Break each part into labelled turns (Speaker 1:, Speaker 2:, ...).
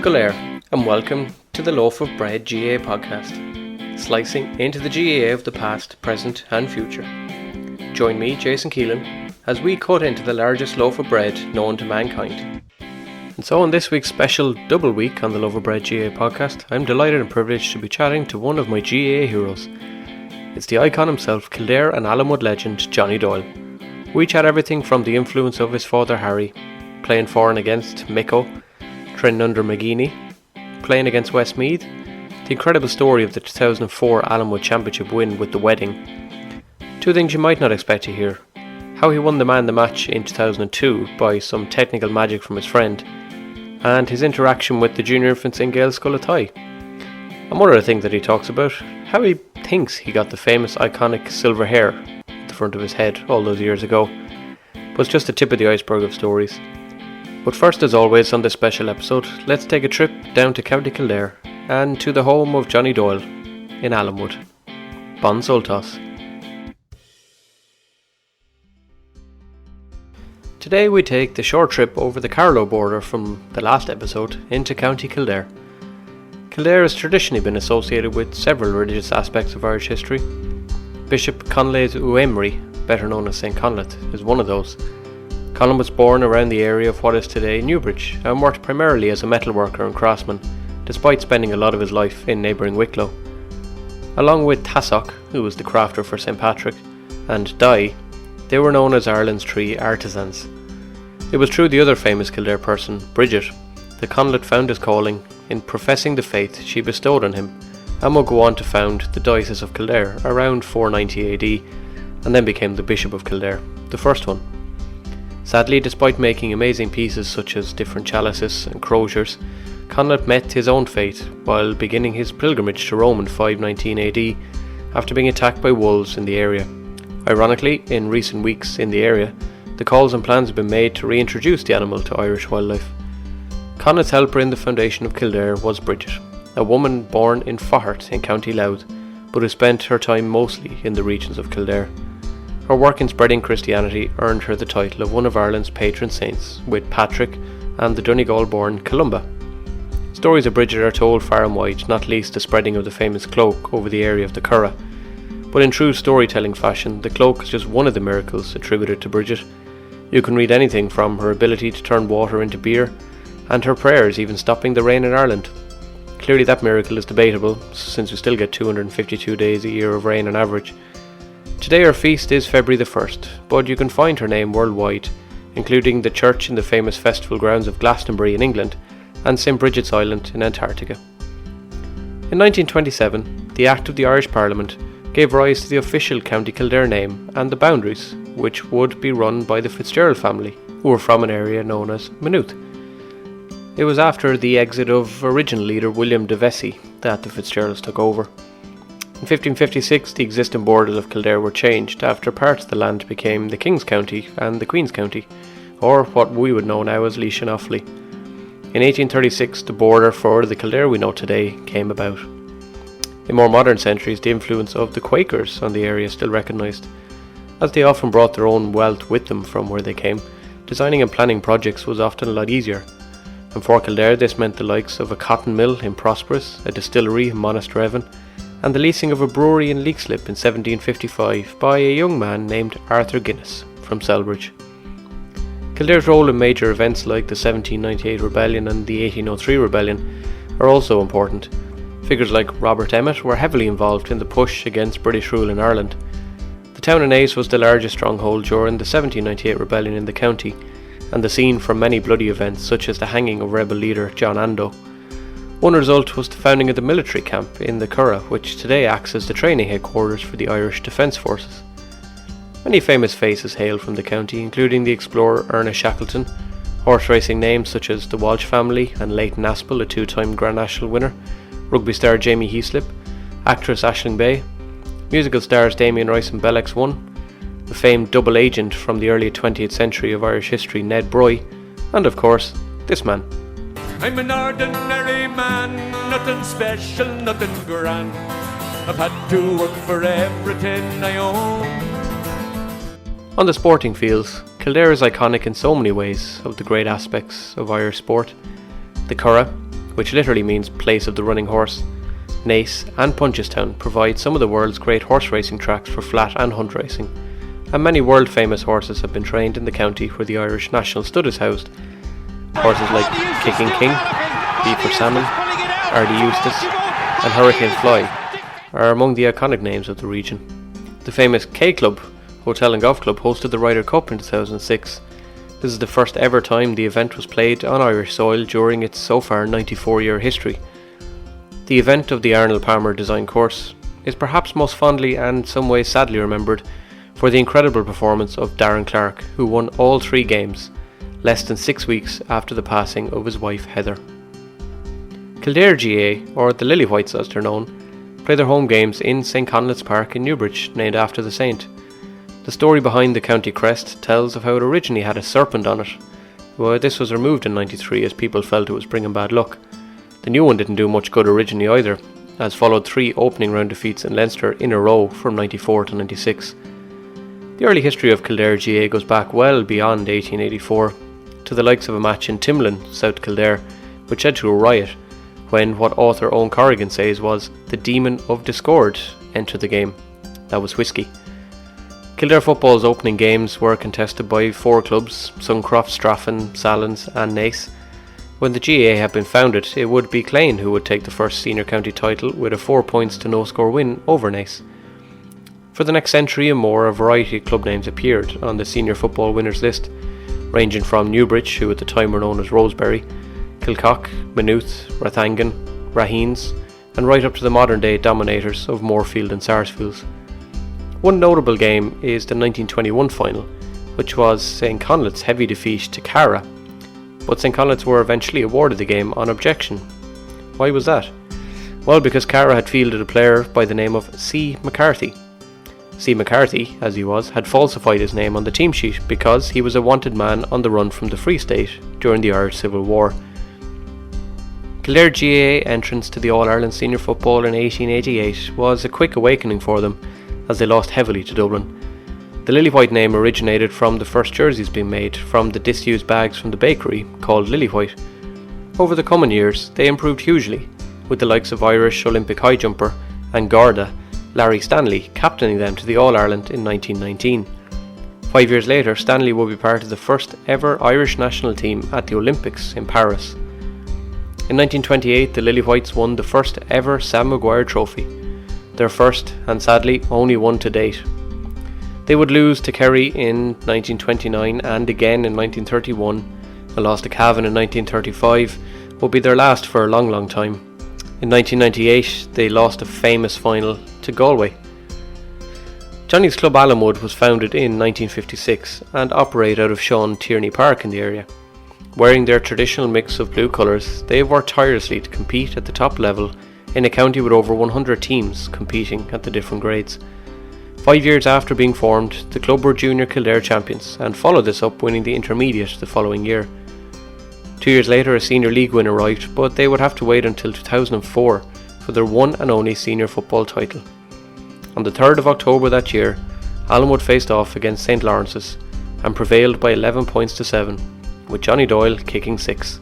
Speaker 1: Kildare and welcome to the Loaf of Bread GAA podcast, slicing into the GAA of the past, present and future. Join me, Jason Keelan, as we cut into the largest loaf of bread known to mankind. And so on this week's special double week on the Loaf of Bread GAA podcast, I'm delighted and privileged to be chatting to one of my GAA heroes. It's the icon himself, Kildare and Allenwood legend Johnny Doyle. We chat everything from the influence of his father Harry, playing for and against Mick O, training under McGeeney, playing against Westmeath, the incredible story of the 2004 Allenwood Championship win with the wedding. Two things you might not expect to hear: how he won the man the match in 2002 by some technical magic from his friend, and his interaction with the junior infants in Gaelscoil Athy. And one other thing that he talks about, how he thinks he got the famous iconic silver hair at the front of his head all those years ago. But it's just the tip of the iceberg of stories. But first, as always on this special episode, let's take a trip down to County Kildare and to the home of Johnny Doyle in Allenwood. Bon Soltas. Today we take the short trip over the Carlow border from the last episode into County Kildare. Kildare has traditionally been associated with several religious aspects of Irish history. Bishop Conlaith Uemry, better known as St. Conlaith, is one of those. Colin was born around the area of what is today Newbridge and worked primarily as a metalworker and craftsman, despite spending a lot of his life in neighbouring Wicklow. Along with Tassock, who was the crafter for St. Patrick, and Dye, they were known as Ireland's three artisans. It was through the other famous Kildare person, Bridget, that Conlaith found his calling in professing the faith she bestowed on him, and would go on to found the Diocese of Kildare around 490 AD, and then became the Bishop of Kildare, the first one. Sadly, despite making amazing pieces such as different chalices and croziers, Conlaith met his own fate while beginning his pilgrimage to Rome in 519 AD after being attacked by wolves in the area. Ironically, in recent weeks in the area, the calls and plans have been made to reintroduce the animal to Irish wildlife. Conlaith's helper in the foundation of Kildare was Bridget, a woman born in Faughart in County Louth, but who spent her time mostly in the regions of Kildare. Her work in spreading Christianity earned her the title of one of Ireland's patron saints, with Patrick and the Donegal-born Columba. Stories of Bridget are told far and wide, not least the spreading of the famous cloak over the area of the Curragh. But in true storytelling fashion, the cloak is just one of the miracles attributed to Bridget. You can read anything from her ability to turn water into beer, and her prayers even stopping the rain in Ireland. Clearly that miracle is debatable, since we still get 252 days a year of rain on average. Today her feast is February the 1st, but you can find her name worldwide, including the church in the famous festival grounds of Glastonbury in England and St. Bridget's Island in Antarctica. In 1927, the Act of the Irish Parliament gave rise to the official County Kildare name and the boundaries, which would be run by the Fitzgerald family, who were from an area known as Maynooth. It was after the exit of original leader William de Vesey that the Fitzgeralds took over. In 1556, the existing borders of Kildare were changed after parts of the land became the King's County and the Queen's County, or what we would know now as Laois and Offaly. In 1836, the border for the Kildare we know today came about. In more modern centuries, the influence of the Quakers on the area is still recognised. As they often brought their own wealth with them from where they came, designing and planning projects was often a lot easier. And for Kildare, this meant the likes of a cotton mill in Prosperous, a distillery in Monasterevin, and the leasing of a brewery in Leixlip in 1755 by a young man named Arthur Guinness from Selbridge. Kildare's role in major events like the 1798 rebellion and the 1803 rebellion are also important. Figures like Robert Emmet were heavily involved in the push against British rule in Ireland. The town of Naas was the largest stronghold during the 1798 rebellion in the county, and the scene for many bloody events such as the hanging of rebel leader John Ando. One result was the founding of the military camp in the Curragh, which today acts as the training headquarters for the Irish Defence Forces. Many famous faces hail from the county, including the explorer Ernest Shackleton, horse racing names such as the Walsh family and Leighton Aspel, a two-time Grand National winner, rugby star Jamie Heaslip, actress Aisling Bay, musical stars Damien Rice and Bell X1, the famed double agent from the early 20th century of Irish history Ned Broy, and of course, this man.
Speaker 2: I'm an ordinary man, nothing special, nothing grand. I've had to work for everything I own.
Speaker 1: On the sporting fields, Kildare is iconic in so many ways of the great aspects of Irish sport. The Curragh, which literally means place of the running horse. Naas and Punchestown provide some of the world's great horse racing tracks for flat and hunt racing, and many world famous horses have been trained in the county where the Irish national stud is housed. Horses like Kicking King, Beaver Salmon, Ardy Eustace and Hurricane Fly are among the iconic names of the region. The famous K Club Hotel and Golf Club hosted the Ryder Cup in 2006. This is the first ever time the event was played on Irish soil during its so far 94-year history. The event of the Arnold Palmer design course is perhaps most fondly and some ways sadly remembered for the incredible performance of Darren Clark, who won all 3 games less than 6 weeks after the passing of his wife Heather. Kildare GAA, or the Lillywhites as they're known, play their home games in St Conleth's Park in Newbridge, named after the saint. The story behind the county crest tells of how it originally had a serpent on it. Well, this was removed in 93 as people felt it was bringing bad luck. The new one didn't do much good originally either, as followed 3 opening round defeats in Leinster in a row from 94 to 96. The early history of Kildare GAA goes back well beyond 1884, to the likes of a match in Timlin, South Kildare, which led to a riot when what author Owen Corrigan says was the demon of discord entered the game. That was whiskey. Kildare football's opening games were contested by 4 clubs, Suncroft, Straffan, Sallins and Naas. When the GAA had been founded, it would be Clane who would take the first senior county title with a 4 points to no score win over Naas. For the next century and more, a variety of club names appeared on the senior football winners list, ranging from Newbridge, who at the time were known as Roseberry, Kilcock, Maynooth, Rathangan, Raheens, and right up to the modern day dominators of Moorfield and Sarsfields. One notable game is the 1921 final, which was St Conleth's heavy defeat to Cara, but St Conleth's were eventually awarded the game on objection. Why was that? Well, because Cara had fielded a player by the name of C. McCarthy. C. McCarthy, as he was, had falsified his name on the team sheet because he was a wanted man on the run from the Free State during the Irish Civil War. Kildare GAA entrance to the All-Ireland Senior Football in 1888 was a quick awakening for them, as they lost heavily to Dublin. The Lillywhite name originated from the first jerseys being made from the disused bags from the bakery called Lillywhite. Over the coming years, they improved hugely, with the likes of Irish Olympic high jumper and Garda, Larry Stanley, captaining them to the All-Ireland in 1919. 5 years later, Stanley will be part of the first ever Irish national team at the Olympics in Paris. In 1928, the Lillywhites won the first ever Sam Maguire Trophy, their first and sadly only one to date. They would lose to Kerry in 1929 and again in 1931, and lost to Cavan in 1935, would be their last for a long time. In 1998, they lost a famous final to Galway. Johnny's Club Allenwood was founded in 1956 and operate out of Sean Tierney Park in the area. Wearing their traditional mix of blue colours, they have worked tirelessly to compete at the top level in a county with over 100 teams competing at the different grades. 5 years after being formed, the club were Junior Kildare champions and followed this up winning the intermediate the following year. 2 years later a Senior League win arrived, but they would have to wait until 2004 for their one and only senior football title. On the 3rd of October that year, Allenwood faced off against St Lawrence's and prevailed by 11 points to 7, with Johnny Doyle kicking 6.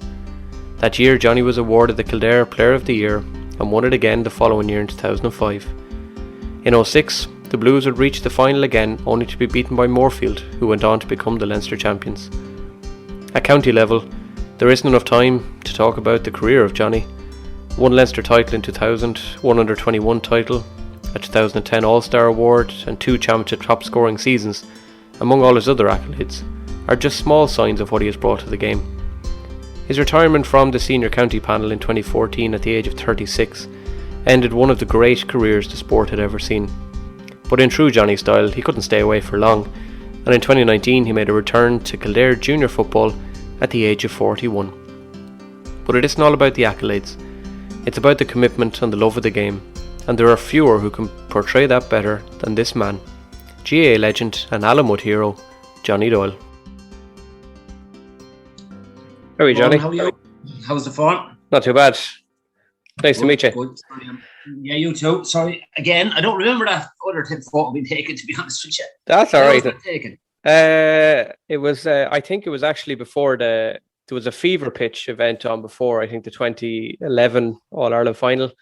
Speaker 1: That year Johnny was awarded the Kildare Player of the Year and won it again the following year in 2005. In 06, the Blues would reach the final again, only to be beaten by Moorfield, who went on to become the Leinster champions. At county level, there isn't enough time to talk about the career of Johnny. One Leinster title in 2000, one under-21 title, a 2010 All-Star Award and 2 championship top scoring seasons, among all his other accolades, are just small signs of what he has brought to the game. His retirement from the senior county panel in 2014 at the age of 36 ended one of the great careers the sport had ever seen. But in true Johnny style, he couldn't stay away for long, and in 2019 he made a return to Kildare junior football at the age of 41. But it isn't all about the accolades, it's about the commitment and the love of the game, and there are fewer who can portray that better than this man, GAA legend and Allenwood hero, Johnny Doyle. How are you, Johnny?
Speaker 3: How are you? How's the form?
Speaker 1: Not too bad. Nice to meet you.
Speaker 3: Good. Sorry, yeah, you too. Sorry, again, I don't remember that other photo being taken, to be honest with you.
Speaker 1: That's all right.
Speaker 3: Taken?
Speaker 1: It was. I think it was actually before the there was a fever pitch event on before, I think, the 2011 All-Ireland final.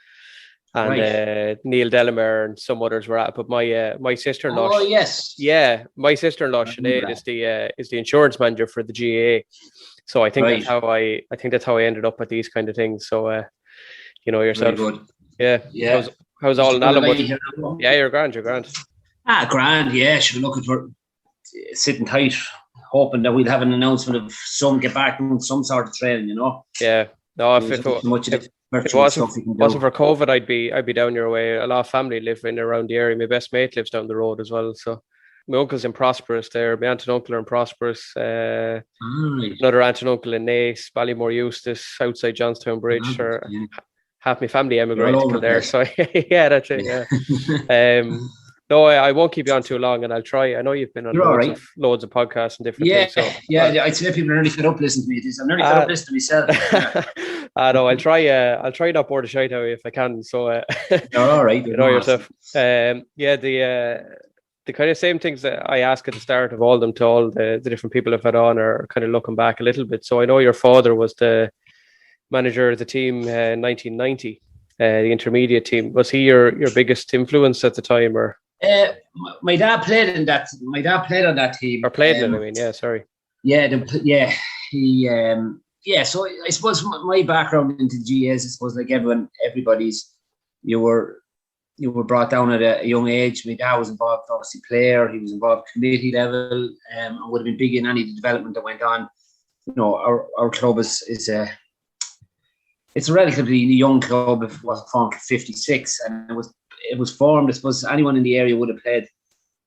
Speaker 1: And Neil Delamere and some others were at it. But my sister-in-law...
Speaker 3: Oh, yes.
Speaker 1: Yeah, my sister-in-law, Sinead, is the insurance manager for the GAA. So I think that's how I ended up at these kind of things. So, you know yourself.
Speaker 3: Very good.
Speaker 1: Yeah. How's all in Allenwood? Yeah, you're grand.
Speaker 3: Grand, yeah. Should be looking for sitting tight, hoping that we'll have an announcement of some get back in some sort of training, you know. Yeah. No, if it wasn't for COVID, I'd be down your way. A lot of family live in around the area. My best mate lives down the road as well. So my uncle's in Prosperous there. My aunt and uncle are in Prosperous. Another aunt and uncle in Naas, Ballymore Eustace, outside Johnstown Bridge. Half my family emigrated there. So yeah, that's it. Yeah. No, I won't keep you on too long, and I'll try. I know you've been on loads of podcasts and different things. So I'd say people are nearly fed up listening to me. I'm nearly fed up listening to myself.
Speaker 1: No, I'll try not bore the shite out of you if I can. So
Speaker 3: you're all right.
Speaker 1: You know yourself. The kind of same things that I ask at the start of all of them to all the different people I've had on are kind of looking back a little bit. So I know your father was the manager of the team in 1990, the intermediate team. Was he your biggest influence at the time, or?
Speaker 3: My dad played on that team.
Speaker 1: Or played in it, I mean, yeah, sorry.
Speaker 3: He so I suppose my background into GA is, I suppose, like everybody's, you were brought down at a young age. My dad was involved, obviously player, he was involved committee level, and would have been big in any development that went on. You know, our club is a relatively young club. It was formed in 56, and it was formed, I suppose anyone in the area would have played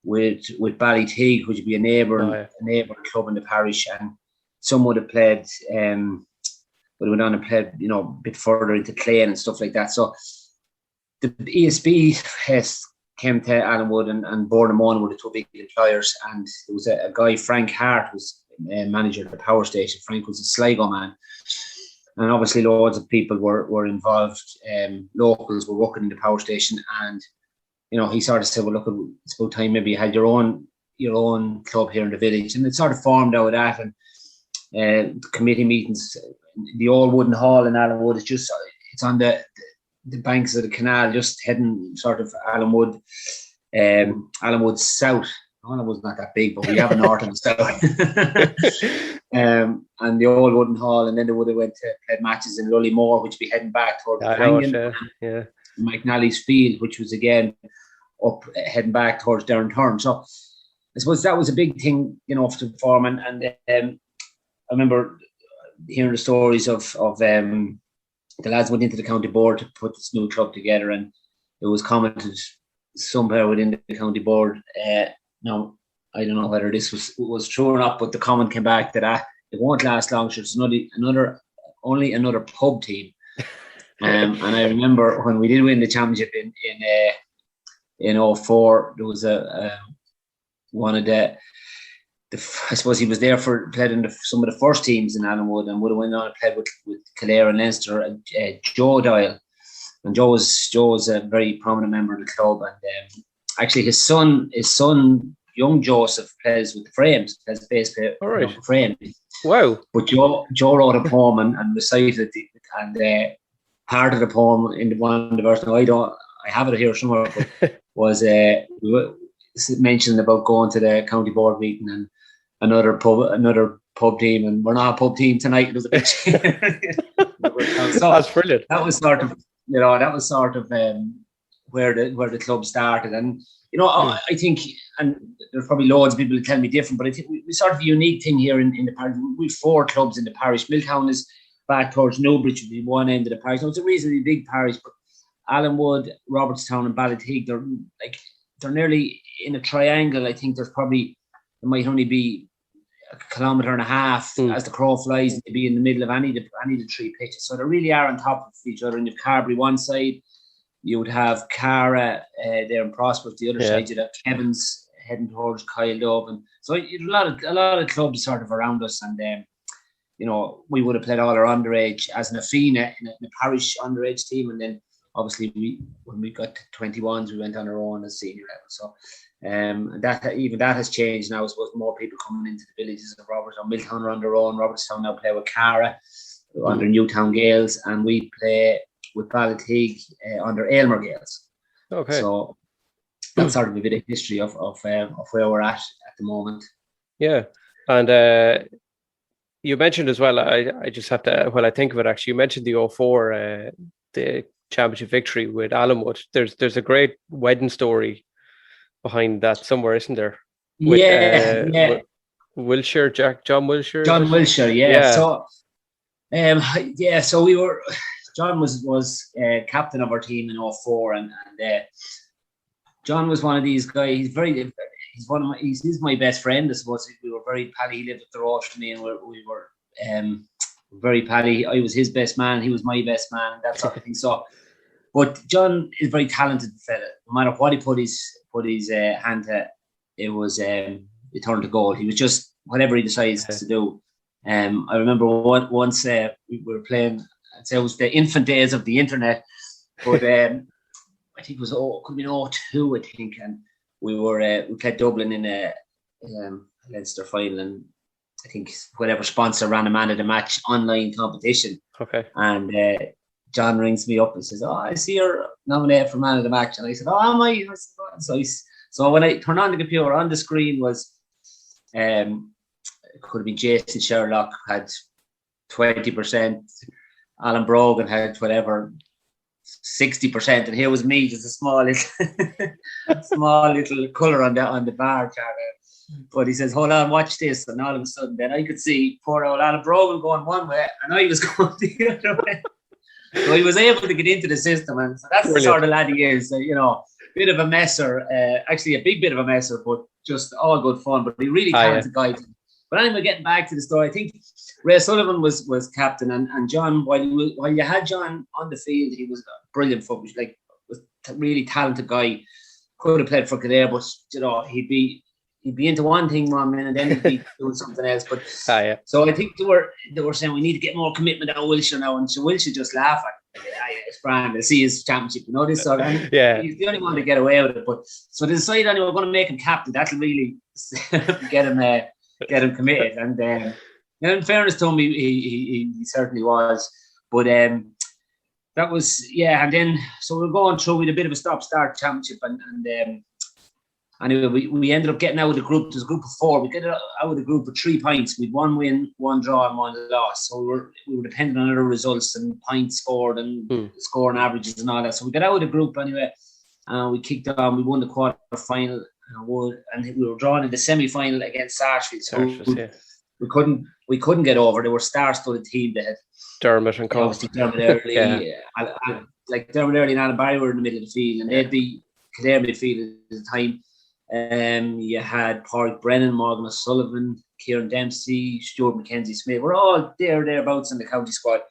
Speaker 3: with Ballyteague, which would be a neighbour club in the parish, and some would have played would have went on and played, you know, a bit further into Clane and stuff like that. So the ESB came to Allenwood and Bournemouth were the two big employers, and there was a guy, Frank Hart, who was manager of the power station. Frank was a Sligo man. And obviously loads of people were involved. Locals were working in the power station, and you know, he sort of said, "Well, look, it's about time maybe you had your own club here in the village." And it sort of formed out of that. And committee meetings, the old wooden hall in Allenwood it's on the banks of the canal, just heading sort of Allenwood south. Allenwood's not that big, but we have a north and a south. And the old wooden hall, and then they would have went to play matches in Lullymore, which would be heading back towards McNally's Field, which was again up heading back towards Downturn. So I suppose that was a big thing, you know, to form. And I remember hearing the stories of the lads went into the county board to put this new club together, and it was commented somewhere within the county board. Now, I don't know whether this was true or not, but the comment came back that it won't last long. So it's only another pub team. And I remember when we did win the championship in 2004, there was one of the I suppose he was there played in some of the first teams in Allenwood, and would have went on and played with Kildare and Leinster, Joe Doyle. And Joe was a very prominent member of the club, and actually his son, young Joseph, plays with the Frames, plays bass player for Frames.
Speaker 1: Wow!
Speaker 3: But Joe wrote a poem and recited it, and part of the poem in one of the verses. Now I have it here somewhere, but was mentioned about going to the county board meeting and another pub team, and we're not a pub team tonight. It was a bit. So
Speaker 1: that's brilliant.
Speaker 3: That was sort of where the club started, and you know, I think, and there's probably loads of people who tell me different, but I think we sort of a unique thing here in the parish. We've 4 clubs in the parish. Milltown is back towards Newbridge, would be one end of the parish. Now, it's a reasonably big parish, but Allenwood, Robertstown, and Ballyteague, they're nearly in a triangle. I think there might only be a kilometre and a half as the crow flies to be in the middle of any of the 3 pitches. So they really are on top of each other. And you've Carberry one side, you would have Cara there in Prosperous, the other side you'd have Kevin's heading towards Kildare, and so a lot of clubs sort of around us. And you know, we would have played all our underage as an Afina in a parish underage team, and then obviously when we got to 21s, we went on our own as senior level. So that has changed now. I suppose more people coming into the villages of Robertstown. Milltown are on their own. Robertstown now play with Cara under Newtown Gaels, and we play with Ballyteague under Aylmer Gaels.
Speaker 1: Okay.
Speaker 3: So that's sort of a bit of history of where we're at the moment.
Speaker 1: Yeah, and you mentioned as well. I just have to, while I think of it, actually, you mentioned the 04, the championship victory with Allenwood. There's a great wedding story behind that somewhere, isn't there? With,
Speaker 3: With
Speaker 1: Wilshire, John Wilshire.
Speaker 3: John Wilshire, yeah. So, so we were. John was captain of our team in 04, and John was one of these guys. He's my best friend. I suppose we were very pally. He lived up the road from me, and we were very pally. I was his best man. He was my best man, and that sort of thing. So, but John is a very talented fella. No matter what he put his hand to, it was it turned to gold. He was just whatever he decides to do. I remember once we were playing. I'd say it was the infant days of the internet, but I think it was could have been 02, I think, and we played Dublin in a Leinster final, and I think whatever sponsor ran a man of the match online competition.
Speaker 1: Okay. And
Speaker 3: John rings me up and says, "Oh, I see you're nominated for man of the match," and I said, "Oh, am I?" So when I turned on the computer, on the screen was it could have been Jason Sherlock had 20%. Alan Brogan had whatever 60%, and here was me, just a small little colour on the bar chart. But he says, "Hold on, watch this," and all of a sudden, then I could see poor old Alan Brogan going one way, and I was going the other way. So he was able to get into the system, and so that's Brilliant. The sort of lad he is. Bit of a messer, actually a big bit of a messer, but just all good fun. But he really talented guy. But anyway, getting back to the story, I think Ray Sullivan was captain, and John, while you had John on the field, he was a brilliant footballer, was a really talented guy. Could have played for Kildare, but he'd be into one thing 1 minute, then he'd be doing something else. But so I think they were saying we need to get more commitment out of Wilshire now, and so Wilshire just laugh at it. It's grand. They'll see his championship, this sort of. He's the only one to get away with it. But so they decided anyway, we're going to make him captain. That'll really get him committed, and in fairness to him, he certainly was. But that was and then so we were going through with a bit of a stop-start championship, and anyway we ended up getting out of the group. There's a group of 4. We get out of the group with 3 points. We'd 1 win, 1 draw, and 1 loss. So we were dependent on other results and points scored and scoring averages and all that. So we got out of the group anyway, and we kicked on. We won the quarter final. And we were drawn in the semi-final against Sarsfield. So we couldn't get over. They were star-studded team. They had
Speaker 1: Dermot and Co.
Speaker 3: Dermot Early, Dermot Early and Alan Barry were in the middle of the field, and they'd be Kildare midfield at the time. You had Pádraig Brennan, Morgan O'Sullivan, Kieran Dempsey, Stuart Mackenzie Smith. We're all thereabouts in the county squad.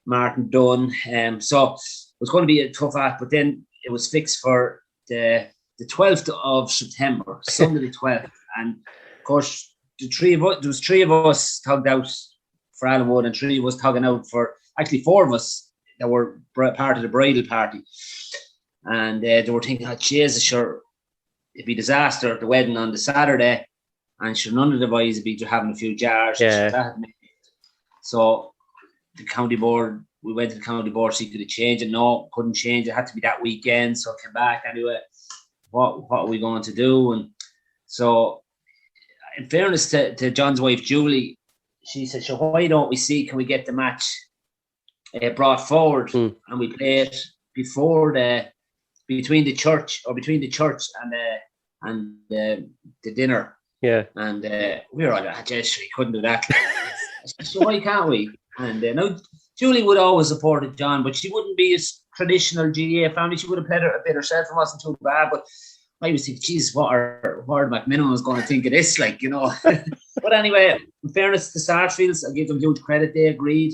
Speaker 3: Martin Dunn. So it was going to be a tough act, but then it was fixed for the 12th of September, Sunday the 12th. And of course, there was 3 of us tugged out for Allenwood, and 3 of us tugging out for, actually 4 of us that were part of the bridal party. And they were thinking, Jesus, sure, it'd be disaster at the wedding on the Saturday, and sure, none of the boys would be having a few jars. So the county board, we went to the county board, so you could have changed it. No, couldn't change it. It had to be that weekend. So I came back anyway. What are we going to do? And so, in fairness to John's wife Julie, she said, "So why don't we see? Can we get the match brought forward and we play it between the church and the dinner?" Yeah. And we were like, "Just you couldn't do that." So why can't we? And now Julie would always support John, but she wouldn't be as traditional GAA family. She would have played a bit herself and wasn't too bad. But I was thinking, Jesus, what are McMiniman was going to think of this, But anyway, in fairness to Sarsfields, I give them huge credit. They agreed.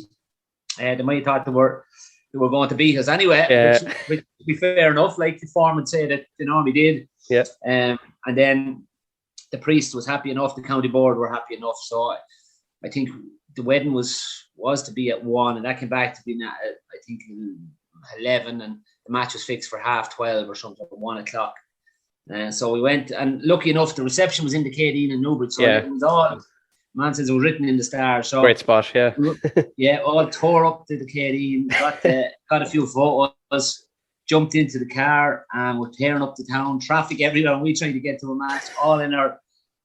Speaker 3: They might have thought they were going to beat us anyway. Which to be fair enough, the foreman said that they normally did. Yeah. And then the priest was happy enough. The county board were happy enough. So I think the wedding was to be at 1, and that came back to being at, I think, 11, and the match was fixed for 12:30 or something, 1:00. So we went, and lucky enough, the reception was in the KD in Newbridge, so it was all, man says it was written in the stars. So
Speaker 1: great spot,
Speaker 3: all tore up to the KD and got a few photos, jumped into the car, and we're tearing up the town, traffic everywhere, and we tried to get to a match, all in our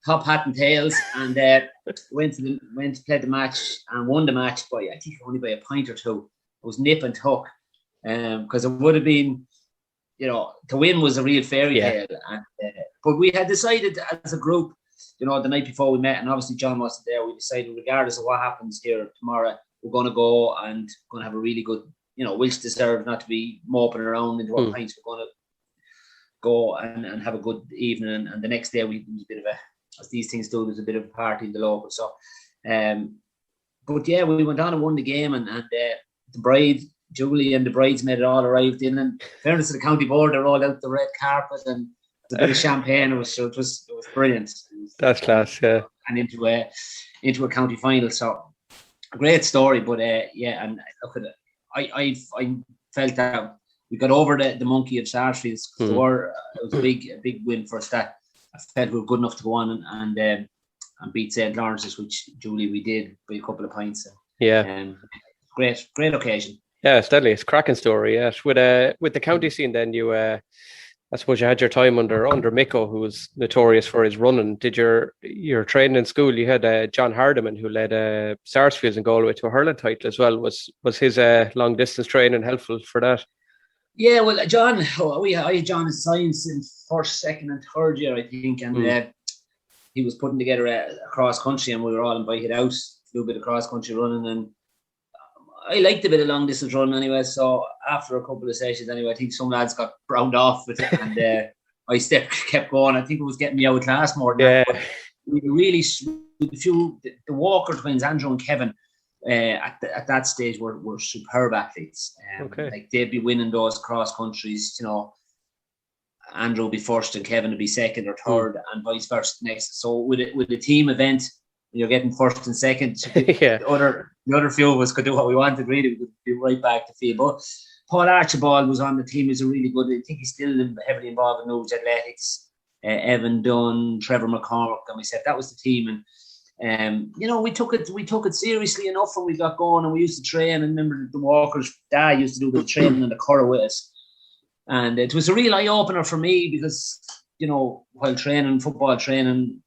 Speaker 3: top hat and tails, and went to play the match and won the match by, I think, only by a point or two. It was nip and tuck, because it would have been, to win was a real fairy tale. And, but we had decided as a group, the night before we met, and obviously John wasn't there, we decided regardless of what happens here tomorrow, we're going to go and going to have a really good, which deserve not to be moping around into our pints. We're going to go and have a good evening. And the next day we was a bit of as these things do, there's a bit of a party in the local. So, but yeah, we went on and won the game, and the bride, Julie, and the bridesmaid all arrived in, and in fairness to the county board, they rolled out the red carpet and a bit of champagne. It was brilliant.
Speaker 1: That's class, yeah. And
Speaker 3: into a county final. So a great story, but and look at it. I felt that we got over the monkey of Sarsfields. It was a big win for us. That I felt we were good enough to go on and beat St. Lawrence's, which Julie we did by a couple of points. Great occasion.
Speaker 1: Yeah, it's deadly. It's a cracking story. Yeah, with the county scene, then you, I suppose you had your time under Mick O, who was notorious for his running. Did your training in school? You had John Hardiman, who led Sarsfields and Galway to a hurling title as well. Was his long distance training helpful for that?
Speaker 3: Yeah, well, John, I had John in science in first, second, and third year, I think, and he was putting together a cross country, and we were all invited out to do a bit of cross country running, and I liked a bit of long distance running anyway. So after a couple of sessions, anyway, I think some lads got browned off with it, and I kept going. I think it was getting me out of class more than that. But we really, the Walker twins, Andrew and Kevin, at that stage were superb athletes. Like they'd be winning those cross countries, Andrew would be first and Kevin would be second or third, and vice versa next. So with a team event, you're getting first and second. The other few of us could do what we wanted, really. We could be right back to field. But Paul Archibald was on the team. He's a really good, I think he's still heavily involved in Newbridge Athletics. Evan Dunn, Trevor McCormick, and myself. That was the team. And we took it seriously enough when we got going, and we used to train. And remember, the Walkers' dad used to do a bit of training in the Curragh with us, and it was a real eye opener for me because while football training,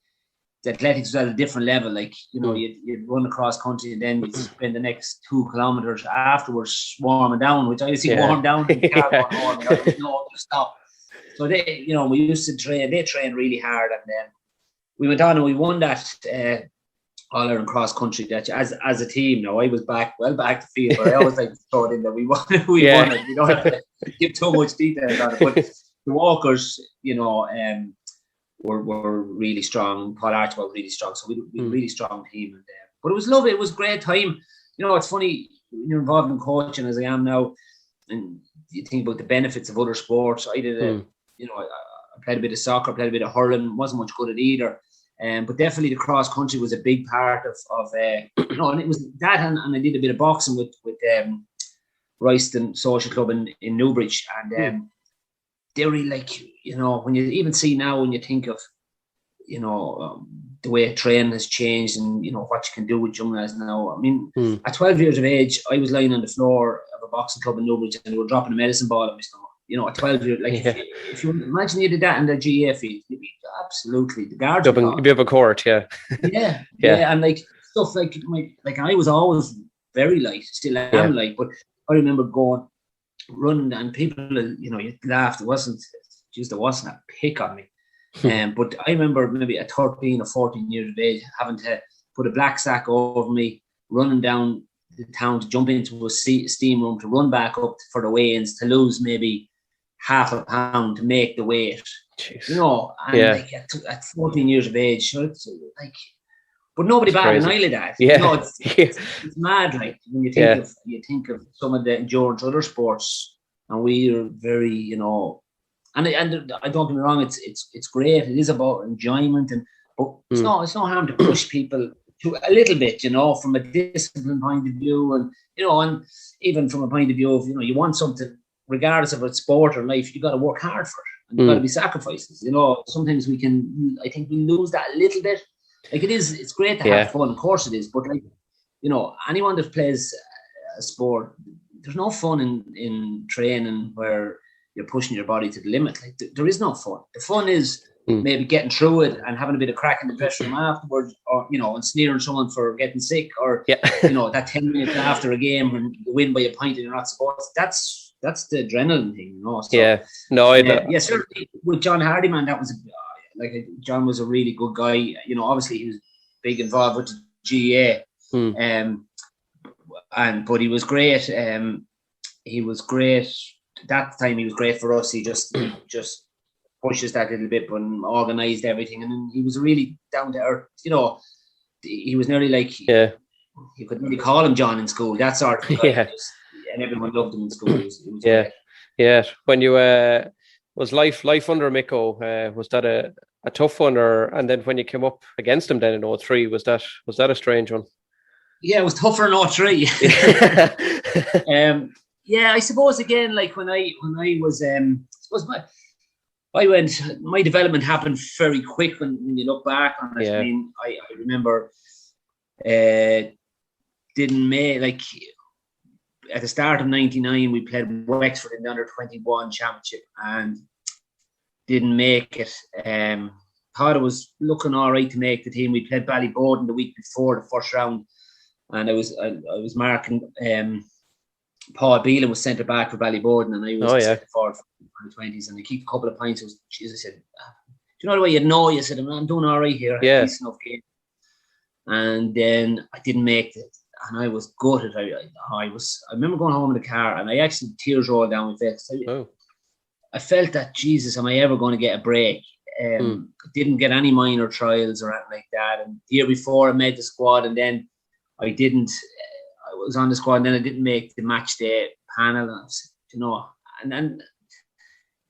Speaker 3: the athletics was at a different level. Like you'd run across country, and then you'd spend the next 2 kilometers afterwards warming down, which I see warm down in the car going home. There's no other stop. So they, we used to train. They trained really hard, and then we went on and we won that All Ireland cross country. That as a team. Now I was back to field, but I always like to throw it in that we won it. We don't have to give too much detail on it. But the Walkers, were really strong. Paul Archibald was really strong. So we were a really strong team. And, but it was lovely. It was a great time. It's funny when you're involved in coaching as I am now, and you think about the benefits of other sports. I did I played a bit of soccer, played a bit of hurling, wasn't much good at either. But definitely the cross country was a big part of and it was that, and I did a bit of boxing with Royston Social Club in Newbridge, and they really when you even see now, when you think of the way training has changed and what you can do with young lads now. I mean, at 12 years of age, I was lying on the floor of a boxing club in Newbridge, and they were dropping a medicine ball at my stomach. At 12 years, if you imagine you did that in the GAA field, you'd be absolutely the guards.
Speaker 1: You'd be up a court, yeah,
Speaker 3: and like stuff like I was always very light, still am light, but I remember going running, and people, you laughed. There wasn't a pick on me, but I remember maybe at 13 or 14 years of age having to put a black sack over me, running down the town to jump into a steam room to run back up for the weigh-ins to lose maybe half a pound to make the weight.
Speaker 1: Jeez.
Speaker 3: And at 14 years of age, it's like, but nobody batted an eyelid at. It's mad. Like when you think of some of the endurance other sports, and we are very, and I don't get me wrong, it's great. It is about enjoyment, but it's no harm to push people to a little bit, from a discipline point of view, and and even from a point of view of you want something regardless of it's sport or life, you got to work hard for it, and there got to be sacrifices. Sometimes I think we lose that a little bit. Like it's great to have fun, of course it is, but like anyone that plays a sport, there's no fun in training where you're pushing your body to the limit. Like there is no fun. The fun is maybe getting through it and having a bit of crack in the dressing room afterwards, or and sneering someone for getting sick, or that 10 minutes after a game when you win by a pint and you're not supposed to. That's the adrenaline thing, So, certainly with John Hardyman, that was John was a really good guy. Obviously he was big involved with the GAA, but he was great. He was great that time. He was great for us. He just pushes that little bit, but organised everything, and he was really down to earth. He was nearly like you could really call him John in school. That sort of guy. And everyone loved him in school. It was
Speaker 1: great. When you was life under Mick O, was that a tough one, and then when you came up against him then in 2003, was that a strange one?
Speaker 3: Yeah, it was tougher in 2003. I suppose again, like when I was, my development happened very quick when you look back on it. I mean, I remember didn't make at the start of '99 we played Wexford in the under-21 championship and didn't make it. Thought it was looking all right to make the team. We played Ballyborden the week before the first round, and I was marking. Paul Beelan was centre back for Ballyborden, and I was centre forward for the 20s, and I kicked a couple of pints. I said, do you know the way you said, I'm doing all right here.
Speaker 1: Yeah.
Speaker 3: Decent enough game. And then I didn't make it, and I was gutted. I remember going home in the car, and I actually tears rolled down my face. I felt that, Jesus, am I ever going to get a break? Didn't get any minor trials or anything like that. And the year before I made the squad, and then I didn't. I was on the squad, and then I didn't make the match day panel. And then I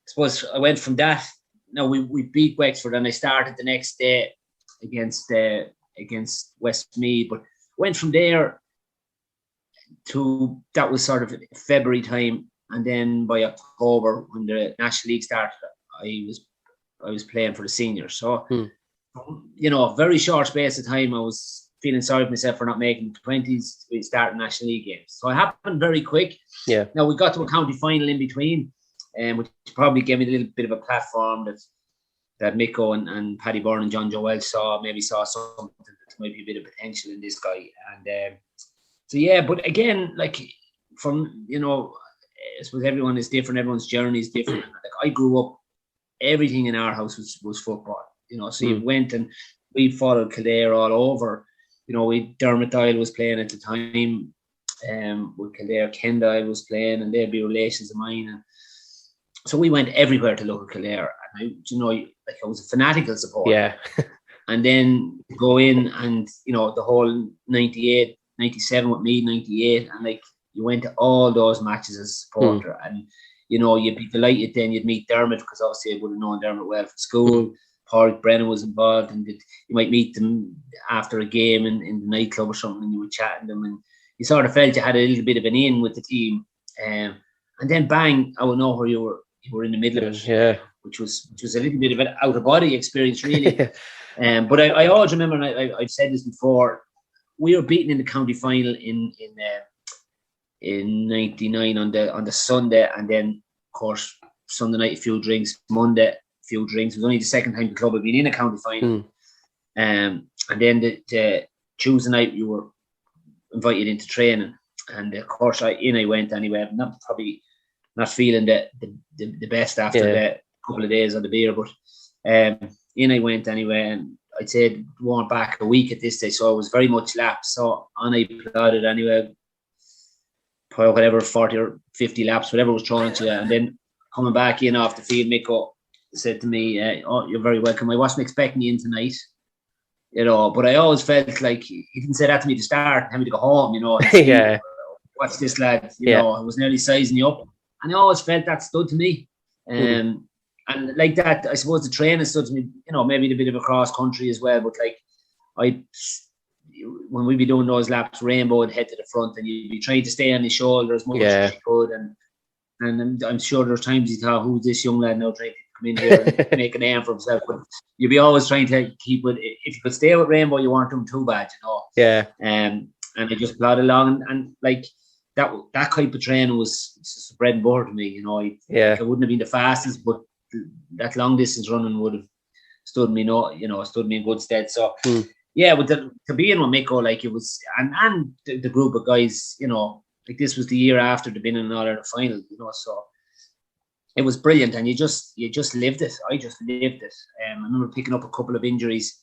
Speaker 3: suppose I went from that. We beat Wexford, and I started the next day against Westmeath, but went from there to that was sort of February time, and then by October when the National League started, I was playing for the seniors. So very short space of time, I was feeling sorry for myself for not making the 20s to start National League games. So it happened very quick. Yeah. Now we got to a county final in between, which probably gave me a little bit of a platform that Mick O and Paddy Byrne and John Doyle saw something that might be a bit of potential in this guy. And but again, like from I suppose everyone is different, everyone's journey is different. Like I grew up, everything in our house was football. So you went and we followed Kildare all over. Dermot Doyle was playing at the time. With Kildare, Ken Doyle was playing, and they'd be relations of mine. And so we went everywhere to look at Kildare. And I was a fanatical supporter. Yeah. And then go in and, the whole 98, 97 with me, 98. And you went to all those matches as a supporter. And, you'd be delighted then you'd meet Dermot, because obviously I would have known Dermot well from school. Paul Brennan was involved, and you might meet them after a game in the nightclub or something, and you would chat to them, and you sort of felt you had a little bit of an in with the team. And then bang, I would know where you were in the middle of it, which was a little bit of an out of body experience, really. But I always remember, and I've said this before, we were beaten in the county final in '99 on the Sunday, and then of course Sunday night a few drinks, Monday few drinks. It was only the second time the club had been in a county final. And then the Tuesday night you were invited into training, and of course I went anyway. I'm not feeling the best after the couple of days on the beer, but in I went anyway, and I'd say it weren't back a week at this stage, so I was very much lapsed. So on I plodded anyway, whatever 40 or 50 laps, whatever was thrown at you, and then coming back in off the field, Mick O said to me, you're very welcome. I wasn't expecting you in tonight, but I always felt like he didn't say that to me to start, tell me to go home, What's this lad? I was nearly sizing you up, and I always felt that stood to me. And like that, I suppose the training stood to me, maybe a bit of a cross country as well, but when we'd be doing those laps, Rainbow would head to the front, and you'd be trying to stay on his shoulder as much as you could, and And I'm sure there's times he thought, who's this young lad now trying to come in here and make a name for himself? But you'd be always trying to keep it. If you could stay with Rainbow, you weren't doing too bad,
Speaker 1: Yeah.
Speaker 3: And I just plodded along, and like that type of training was just bread and butter to me, I wouldn't have been the fastest, but that long distance running would have stood me in good stead. So yeah, but to be in with Mick O, like it was, and the group of guys, like this was the year after the been in another final, so it was brilliant, and you just lived it. I just lived it. I remember picking up a couple of injuries,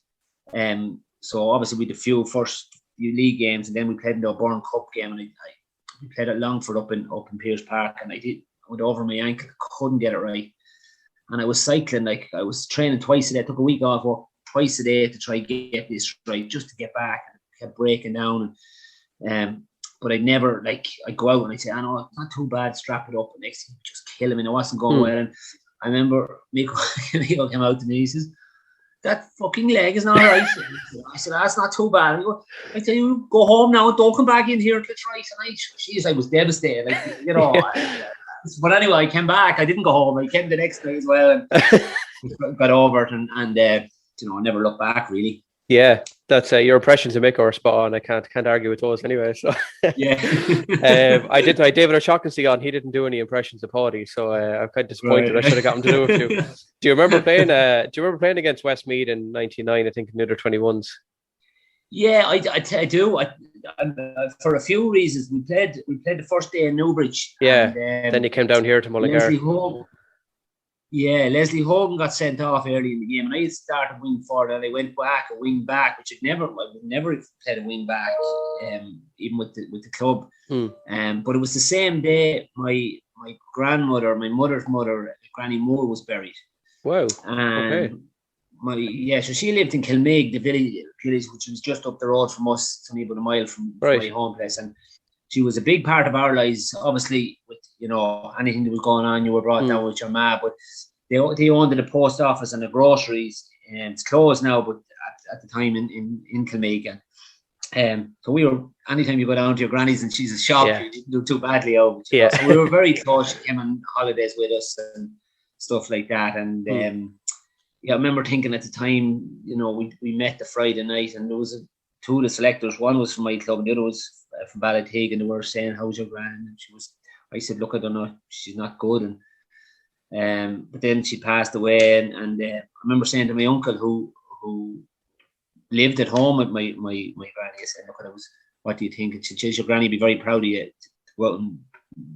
Speaker 3: so obviously we had the first few league games, and then we played in the Burn Cup game, and we played at Longford up in Pearse Park, and I went over my ankle, couldn't get it right, and I was cycling, like I was training twice a day. I took a week off work twice a day to try get this right, just to get back, and kept breaking down, and but I'd never, like, I'd go out and I'd say, know it's not too bad, strap it up, and next thing just kill him, and it wasn't going well. And I remember Mick came out to me, he says, that fucking leg is not right. I said, that's not too bad. I tell you, go home now and don't come back in here till tonight. And I was devastated, but anyway, I came back. I didn't go home. I came the next day as well, and got over it, and I never looked back really.
Speaker 1: Yeah, that's your impressions of Mick are spot on. I can't argue with those anyway. So
Speaker 3: yeah,
Speaker 1: I did David O'Shaughnessy on. He didn't do any impressions of Paddy, so I'm kind of disappointed. Right. I should have got him to do a few. Do you remember playing? Do you remember playing against Westmeath in '99? I think in the under 21s.
Speaker 3: Yeah, I do. For a few reasons, we played the first day in Newbridge.
Speaker 1: Yeah, and, then you came down here to Mullingar.
Speaker 3: Leslie Hogan got sent off early in the game, and I had started wing forward, and I went back a wing back, which I would never played a wing back, even with the club. But it was the same day my grandmother, my mother's mother, Granny Moore, was buried.
Speaker 1: Wow.
Speaker 3: And so she lived in Kilmig, the village, which was just up the road from us. It's only about a mile from my home place, and she was a big part of our lives. Obviously, with anything that was going on, you were brought down with your ma. But they owned the post office and the groceries, and it's closed now. But at the time in Kilmig, and so we were. Anytime you go down to your granny's and she's a shop, you didn't do too badly out. So we were very close. She came on holidays with us and stuff like that. And I remember thinking at the time, we met the Friday night, and there was two of the selectors. One was from my club, and the other was from Ballyteague, and they were saying, "How's your gran?" And I said, "Look, I don't know. She's not good." And but then she passed away, and I remember saying to my uncle who lived at home with my granny, I said, "Look, what do you think?" And she said, "Your granny would be very proud of you to go out and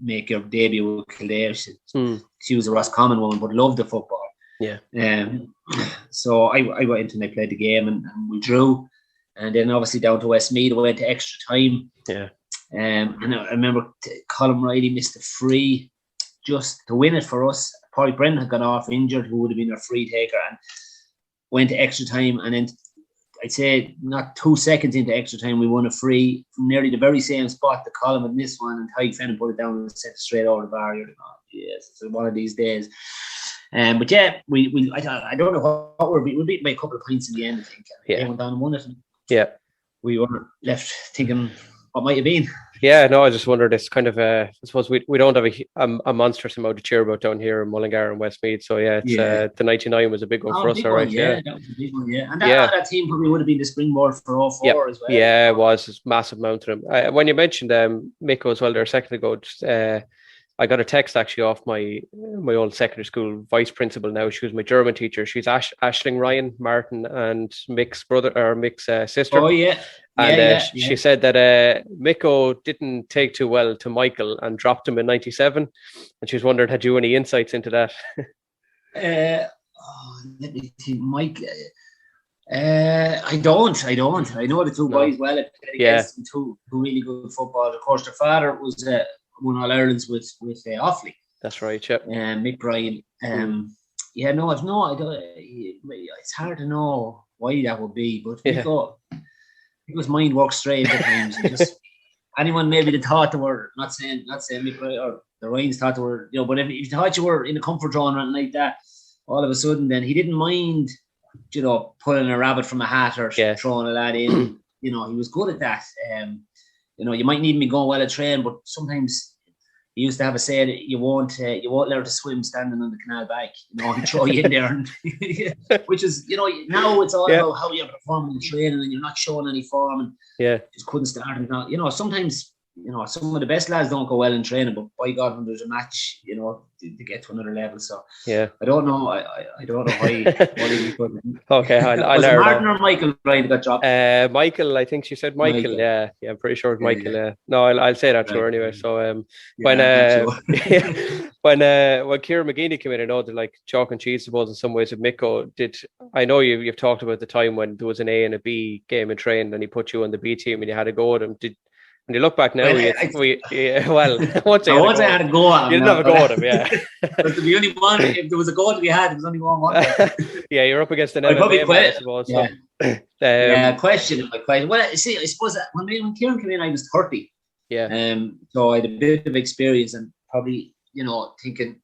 Speaker 3: make your debut with Kildare." She was a Roscommon woman, but loved the football.
Speaker 1: Yeah.
Speaker 3: So I went and I played the game, and we drew. And then obviously down to Westmeath, we went to extra time.
Speaker 1: Yeah.
Speaker 3: And I remember Colin Riley missed a free just to win it for us. Paulie Brennan had gone off injured, who would have been our free taker, and went to extra time. And then I'd say not 2 seconds into extra time, we won a free from nearly the very same spot that Colin had missed one, and Ty Fenn put it down and set it straight over the bar. You're like, oh, yes, it's one of these days. But yeah, I don't know what we beat by a couple of points in the end, I think. They went down and won it.
Speaker 1: Yeah,
Speaker 3: we were left thinking what might have been.
Speaker 1: Yeah, no, I just wondered. It's kind of I suppose we don't have a monstrous amount to cheer about down here in Mullingar and Westmeath. So yeah, it's the 99 was a big one for us, all right.
Speaker 3: Yeah, that was a big one. Yeah, and that team probably would have been the springboard for all four as well.
Speaker 1: Yeah, it was a massive amount to them. When you mentioned Mick O as well there a second ago, just, I got a text actually off my old secondary school vice principal now. She was my German teacher. She's Aisling Ryan Martin and Mick's brother or Mick's sister.
Speaker 3: Oh yeah.
Speaker 1: And she said that Mick O didn't take too well to Michael and dropped him in '97, and she was wondering, had you any insights into that?
Speaker 3: Let me think, Mike. I don't. I know the two boys well. I played against them, two really good footballers. Of course, their father was won All Ireland's with Offaly.
Speaker 1: That's right. Yeah.
Speaker 3: Mick Bryan. I've no. I don't. It's hard to know why that would be, but Mick's mind works straight at times. Just anyone maybe that thought they were not saying Mick Bryan or the Ryans thought they were, but if you thought you were in a comfort zone or anything like that, all of a sudden then he didn't mind, pulling a rabbit from a hat or throwing a lad in. He was good at that. You might need me going well at train, but sometimes he used to have a say that you won't learn to swim standing on the canal bank. He'd throw you in there, and, which is, now it's all about how you're performing in training, and you're not showing any form, and just couldn't start. And sometimes, some of the best lads don't go well in training, but by God, when there's a match, to get to another level. So I don't know. I don't know why.
Speaker 1: Okay, I'll
Speaker 3: was it Martin or Michael Ryan got dropped?
Speaker 1: Michael, I think she said Michael. Yeah, I'm pretty sure it's Michael. No, I'll say that to her anyway. So when Kieran McGeeney came in, I know they're like chalk and cheese, I suppose, in some ways. With Mick O, I know you've talked about the time when there was an A and a B game in training, and he put you on the B team, and you had to go with him. When you look back now, once I had a go at him. You didn't have a go at him, yeah.
Speaker 3: But the only one, if there was a goal to be had, there was only one.
Speaker 1: Yeah, you're up against an MMA man, I suppose.
Speaker 3: Yeah. Question. Well, see, I suppose that when Kieran came in, I was 30.
Speaker 1: Yeah.
Speaker 3: So I had a bit of experience, and probably, thinking,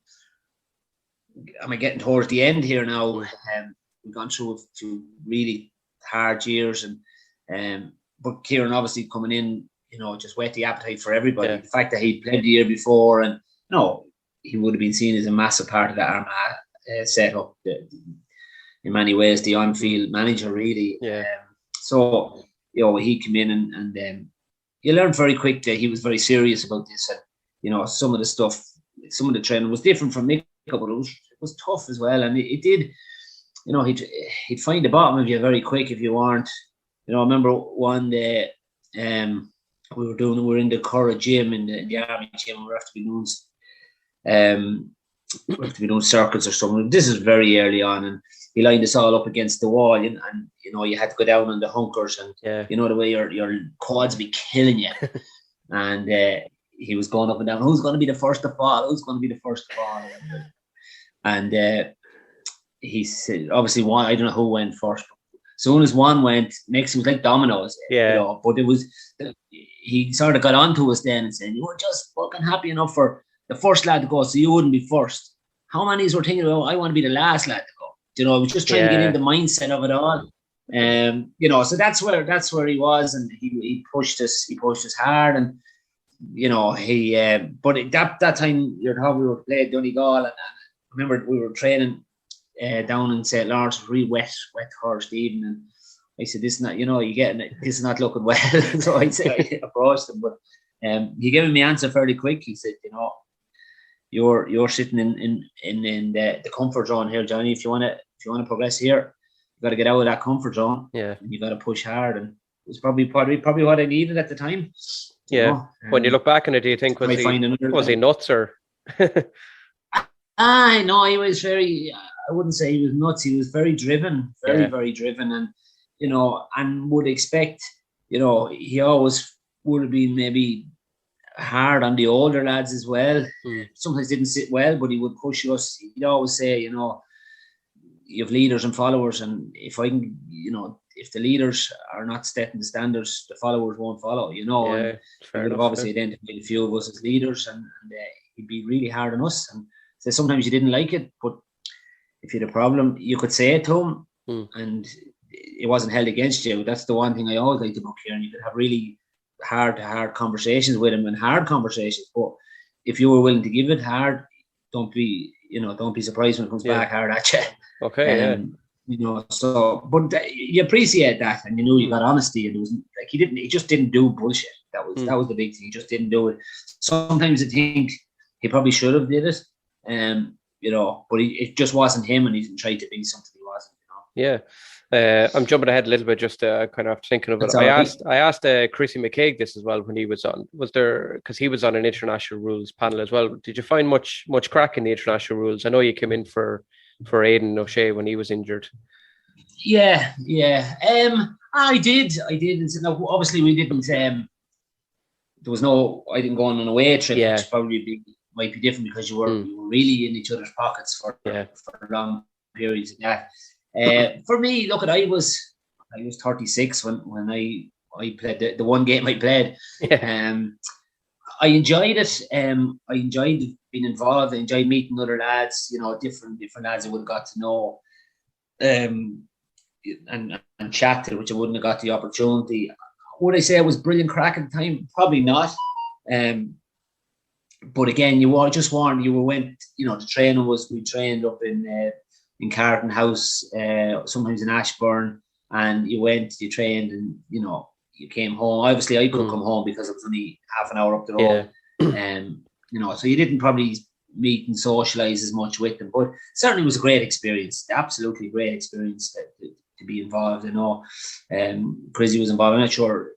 Speaker 3: am I getting towards the end here now? We've gone through really hard years, and but Kieran obviously coming in, just whet the appetite for everybody. Yeah. The fact that he'd played the year before, and he would have been seen as a massive part of that Armagh setup. In many ways, the on-field manager, really.
Speaker 1: Yeah.
Speaker 3: So he came in, and you learned very quick that he was very serious about this. And some of the stuff, some of the training was different from Mick, but it was tough as well. And it did, he'd find the bottom of you very quick if you weren't. I remember one day. We were in the Curra gym, in the army gym. We have to be doing circuits or something. This is very early on, and he lined us all up against the wall, and you had to go down on the hunkers, and the way your quads be killing you. And he was going up and down. Who's going to be the first to fall? Who's going to be the first to fall? And he said, obviously, one. I don't know who went first. As soon as one went, next it was like dominoes.
Speaker 1: Yeah.
Speaker 3: But it was. He sort of got onto us then and said, "You were just fucking happy enough for the first lad to go, so you wouldn't be first." How many were thinking, "Oh, I want to be the last lad to go"? I was just trying to get in the mindset of it all. So that's where he was, and he pushed us. He pushed us hard, and but that time you're how we were playing Donegal, and I remember we were training down in St. Lawrence, really wet Thursday evening, and I said, "This is not, you're getting it. This is not looking well." So I approached him, but he gave me the answer fairly quick. He said, "You're sitting in the comfort zone here, Johnny. If you want to progress here, you got to get out of that comfort zone.
Speaker 1: Yeah,
Speaker 3: and you got to push hard." And it was probably what I needed at the time.
Speaker 1: Yeah. When you look back on it, do you think was he nuts or?
Speaker 3: No, he was very. I wouldn't say he was nuts. He was very driven, very driven, and and would expect. He always would have been maybe hard on the older lads as well. Sometimes didn't sit well, but he would push us. He'd always say, you have leaders and followers, and if I can, if the leaders are not setting the standards, the followers won't follow. And he would have obviously identified a few of us as leaders, and he'd be really hard on us. And so sometimes you didn't like it, but if you had a problem, you could say it to him, and it wasn't held against you. That's the one thing I always liked about Kieran. You could have really hard conversations with him, and hard conversations. But if you were willing to give it hard, don't be surprised when it comes back hard at you.
Speaker 1: Okay.
Speaker 3: So, but you appreciate that, and you got honesty, and it was like he just didn't do bullshit. That was the big thing. He just didn't do it. Sometimes I think he probably should have did it, but it just wasn't him, and he didn't try to be something he wasn't.
Speaker 1: Yeah. I'm jumping ahead a little bit, just kind of thinking of it. I asked Chrissy McCaig this as well when he was on. Was there, because he was on an international rules panel as well? Did you find much crack in the international rules? I know you came in for Aidan O'Shea when he was injured.
Speaker 3: Yeah. I did. No, obviously we didn't. There was no. I didn't go on an away trip.
Speaker 1: Yeah.
Speaker 3: Which probably might be different because you were really in each other's pockets for long periods of that. For me, look, I was 36 when I played the one game I played.
Speaker 1: Yeah.
Speaker 3: I enjoyed it. I enjoyed being involved. I enjoyed meeting other lads. Different lads I would have got to know, and chat to, which I wouldn't have got the opportunity. Would I say it was brilliant crack at the time? Probably not. but again, you were just warned. You went, the training we trained up in Carton House, sometimes in Ashbourne, and you trained, and you came home. Obviously, I could come home because it was only half an hour up the road, so you didn't probably meet and socialise as much with them. But certainly, it was a great experience. Absolutely great experience to be involved. Crizzy was involved. I'm not sure.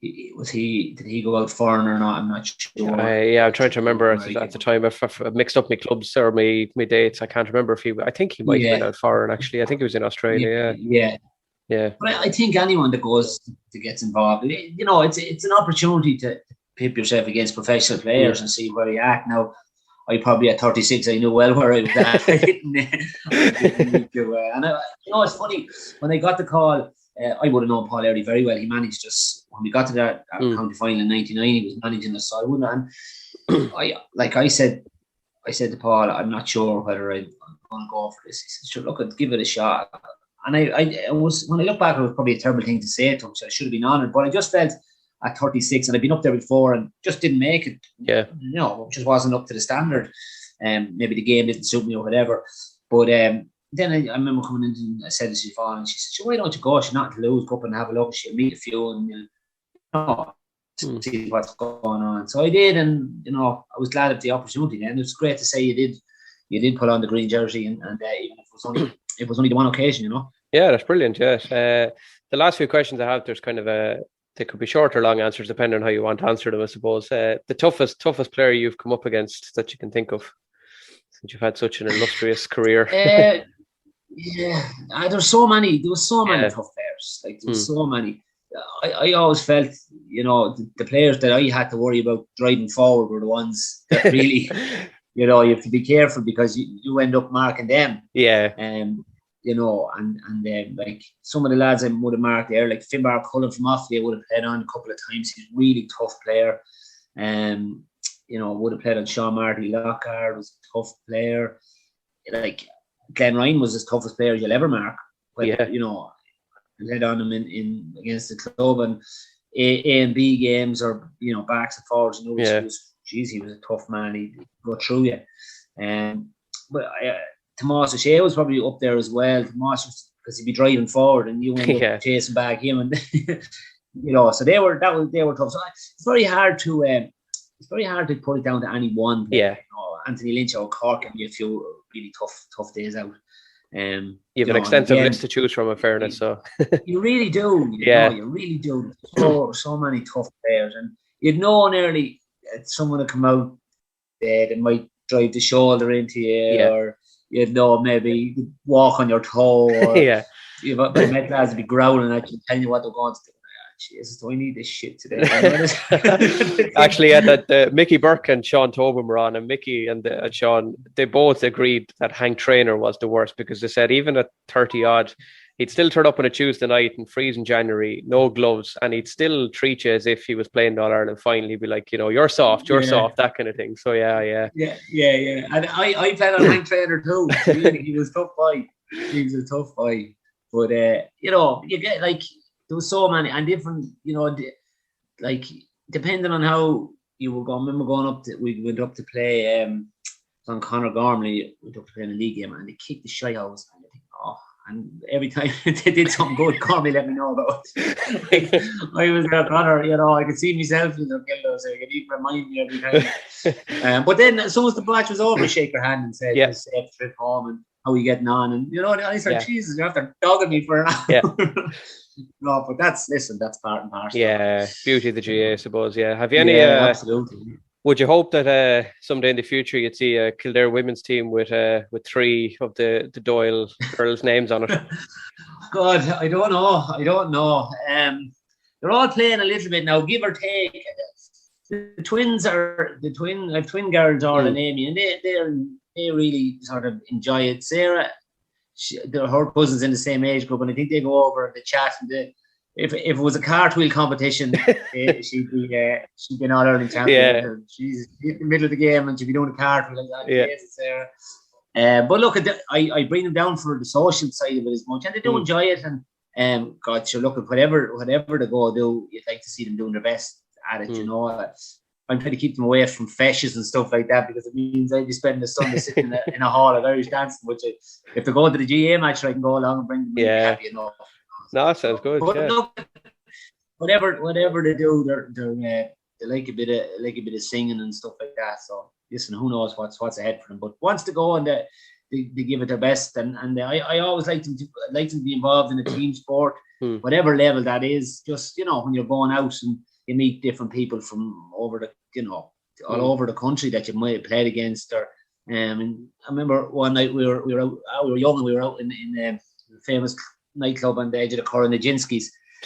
Speaker 3: Did he go out foreign or not? I'm not sure.
Speaker 1: I'm trying to remember at the time. I've mixed up my clubs or my dates. I can't remember I think he might have been out foreign, actually. I think he was in Australia. Yeah.
Speaker 3: But I think anyone that goes to gets involved, it's an opportunity to pit yourself against professional players and see where you're at. Now, I probably at 36, I knew well where I was at. I didn't need to. And it's funny, when I got the call, I would have known Paul Early very well. He managed us when we got to that county final in '99. He was managing us, so I wouldn't. And I said to Paul, I'm not sure whether I'm going to go for this. He said, "Sure, look, I'd give it a shot." And I was, when I look back, it was probably a terrible thing to say to him. So I should have been honoured, but I just felt at 36, and I'd been up there before and just didn't make it.
Speaker 1: Yeah,
Speaker 3: just wasn't up to the standard. Maybe the game didn't suit me or whatever. But then I remember coming in and I said to Siobhan, and she said, "Why don't you go? She's not to lose. Go up and have a look. She'll meet a few and see what's going on." So I did, and I was glad of the opportunity. Then it was great to say you did put on the green jersey, and even if it was only the one occasion,
Speaker 1: Yeah, that's brilliant. Yes, the last few questions I have, there's kind of they could be short or long answers depending on how you want to answer them, I suppose. The toughest player you've come up against that you can think of, since you've had such an illustrious career.
Speaker 3: There were so many tough players. Like, there were so many. I always felt, the players that I had to worry about driving forward were the ones that really, you have to be careful because you end up marking them.
Speaker 1: Yeah.
Speaker 3: And like some of the lads I would have marked there, like Finbar Cullen from Offaly, I would have played on a couple of times. He's a really tough player. Would have played on Sean Marty. Lockhart was a tough player. Like, Glenn Ryan was as toughest player you'll ever mark. But, led on him in against the club, and A and B games, or backs and forwards. He was a tough man. He'd go through you. But Tomas O'Shea was probably up there as well. Tomas, because he'd be driving forward, and you end up chasing back him, and so they were tough. So it's very hard to put it down to any one.
Speaker 1: Yeah.
Speaker 3: Anthony Lynch or Cork can be a few really tough days out.
Speaker 1: You have an extensive list to choose from, in fairness. So
Speaker 3: you really do. You really do. So many tough players, and you'd know nearly someone to come out that might drive the shoulder into you, or maybe walk on your toe, or you've met lads be growling at you, telling you what they're going to do. Jesus, do I need this shit today?
Speaker 1: Actually, that Mickey Burke and Sean Tobin were on, and Mickey and Sean, they both agreed that Hank Traynor was the worst, because they said even at 30 odd, he'd still turn up on a Tuesday night in freezing January, no gloves, and he'd still treat you as if he was playing the All-Ireland final. He'd be like, you're soft, that kind of thing. So yeah.
Speaker 3: And I played on Hank Traynor too. He was tough boy. But you get like, there was so many and different, like, depending on how you were going. I remember we went up to play on Conor Gormley. We went up to play in a league game, and they kicked the shit out of us. And I think, and every time they did something good, Gormley let me know about it. Like, I was there, Conor, I could see myself in the Kildare, so I could even remind me every time. But then, as soon as the match was over, shake your hand and say, safe trip home, and how are you getting on? And, I said, Jesus, you're after dogging me for an hour. Yeah. No, but that's part and parcel.
Speaker 1: Yeah, beauty of the GAA, I suppose. Yeah, have you any?
Speaker 3: Absolutely.
Speaker 1: Would you hope that someday in the future you'd see a Kildare women's team with 3 of the Doyle girls' names on it?
Speaker 3: God, I don't know. They're all playing a little bit now, give or take. The twin girls, are and Amy, and they really sort of enjoy it. Sarah. Her cousins in the same age group, and I think they go over the chat. And if it was a cartwheel competition, she'd be an All-Ireland champion. Yeah. She's in the middle of the game, and she'd be doing a cartwheel like that. Yeah. Sarah. But look, I bring them down for the social side of it as much, and they do enjoy it. And God, sure, look, at whatever they go do, you'd like to see them doing their best at it. I'm trying to keep them away from feshes and stuff like that, because it means I'd be spending the Sunday sitting in a hall of Irish dancing, which if they're going to the GAA match, I can go along and bring them in, happy enough.
Speaker 1: No, that sounds good.
Speaker 3: But look, whatever they do, they like a bit of singing and stuff like that. So listen, who knows what's ahead for them? But once they go and they give it their best, and I always like them to be involved in a team sport, whatever level that is. Just when you're going out and you meet different people from over the all over the country that you might have played against. Or and I remember one night we were young and we were out in the famous nightclub on the edge of the Coronajinskis.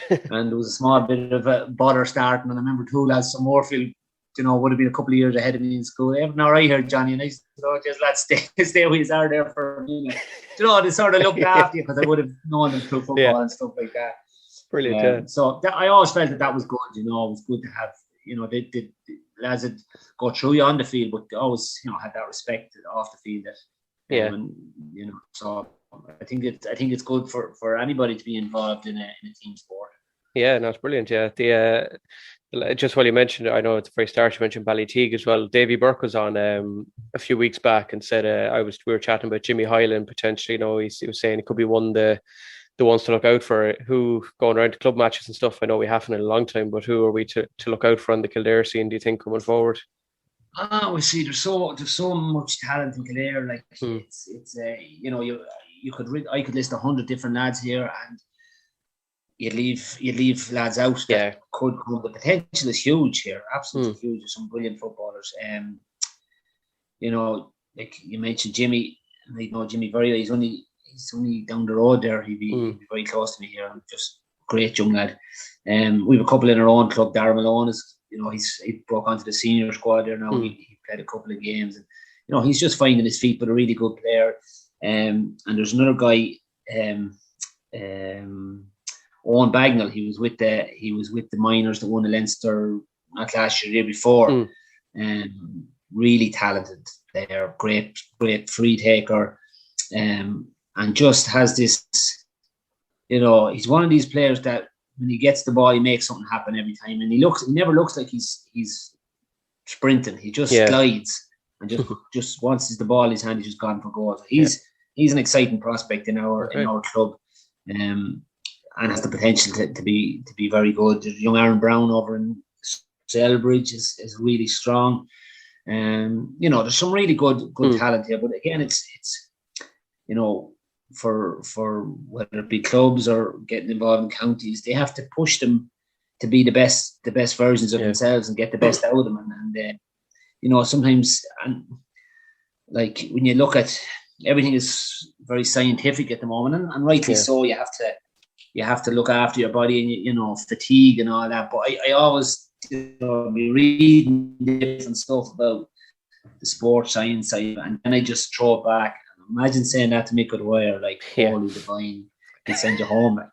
Speaker 3: And there was a small bit of a bother starting, and I remember two lads from Moorfield, would have been a couple of years ahead of me in school. They all right here, Johnny, and I said, just lads, stay with you, are there for a minute. They sort of looked after you, because I would have known them through football and stuff like that.
Speaker 1: Brilliant.
Speaker 3: So I always felt that was good. It was good to have. The lads that go through you on the field, but they always had that respect off the field. So I think it's good for anybody to be involved in a team sport. Yeah,
Speaker 1: no, it's brilliant. Yeah, just while you mentioned it, I know at the very start you mentioned Ballyteague as well. Davy Burke was on a few weeks back and said we were chatting about Jimmy Hyland potentially. He was saying it could be one of the ones to look out for, who going around to club matches and stuff. I know we haven't in a long time, but who are we to look out for on the Kildare scene, do you think, coming forward?
Speaker 3: We see there's so much talent in Kildare. Like I could list 100 different lads here, and you'd leave lads out that could come. The potential is huge here, absolutely huge. There's some brilliant footballers. Like you mentioned Jimmy, and I know Jimmy very well. He's only down the road there. He'd be very close to me here. Just great young lad. We have a couple in our own club. Darren Malone is, he broke onto the senior squad there now. He played a couple of games, and he's just finding his feet, but a really good player. And there's another guy, Owen Bagnall. He was with the minors that won the Leinster not last year, the year before. Really talented there, great free taker, and just has this. He's one of these players that when he gets the ball, he makes something happen every time, and he never looks like he's sprinting. He just glides and just once the ball in his hand, he's just gone for goals. He's an exciting prospect in our club, and has the potential to be very good. Young Aaron Brown over in Selbridge is really strong. There's some really good talent here, but again, it's for whether it be clubs or getting involved in counties, they have to push them to be the best versions of themselves and get the best out of them. And sometimes, and like when you look at everything is very scientific at the moment, and rightly so. You have to look after your body, and fatigue and all that. But I always be reading different stuff about the sports science side, and then I just throw it back. Imagine saying that to Mick O Dwyer, like, holy divine, he'll send you home, run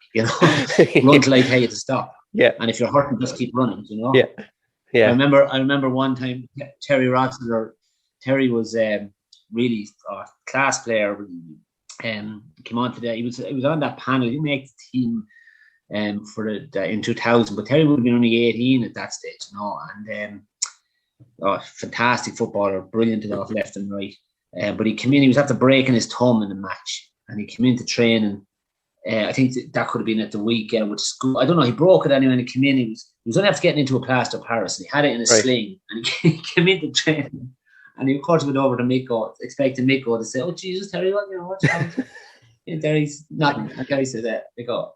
Speaker 3: till I tell you to stop. Yeah. And if you're hurting, just keep running, Yeah. Yeah. I remember one time Terry Rossler. Terry was really a class player. Came on today. He was on that panel. He didn't make the team in 2000, but Terry would have been only 18 at that stage, And fantastic footballer, brilliant off left and right. But he came in. He was after breaking his thumb in the match, and he came into training. I think that could have been at the weekend with school. I don't know. He broke it anyway, and he came in. He was only after getting into a plaster of Paris, and he had it in a sling, and he came into training. And he, of course, went over to Mick, expecting Mick to say, "Oh Jesus, Terry, what's happened?" And Terry's nothing. And Terry said that. They go,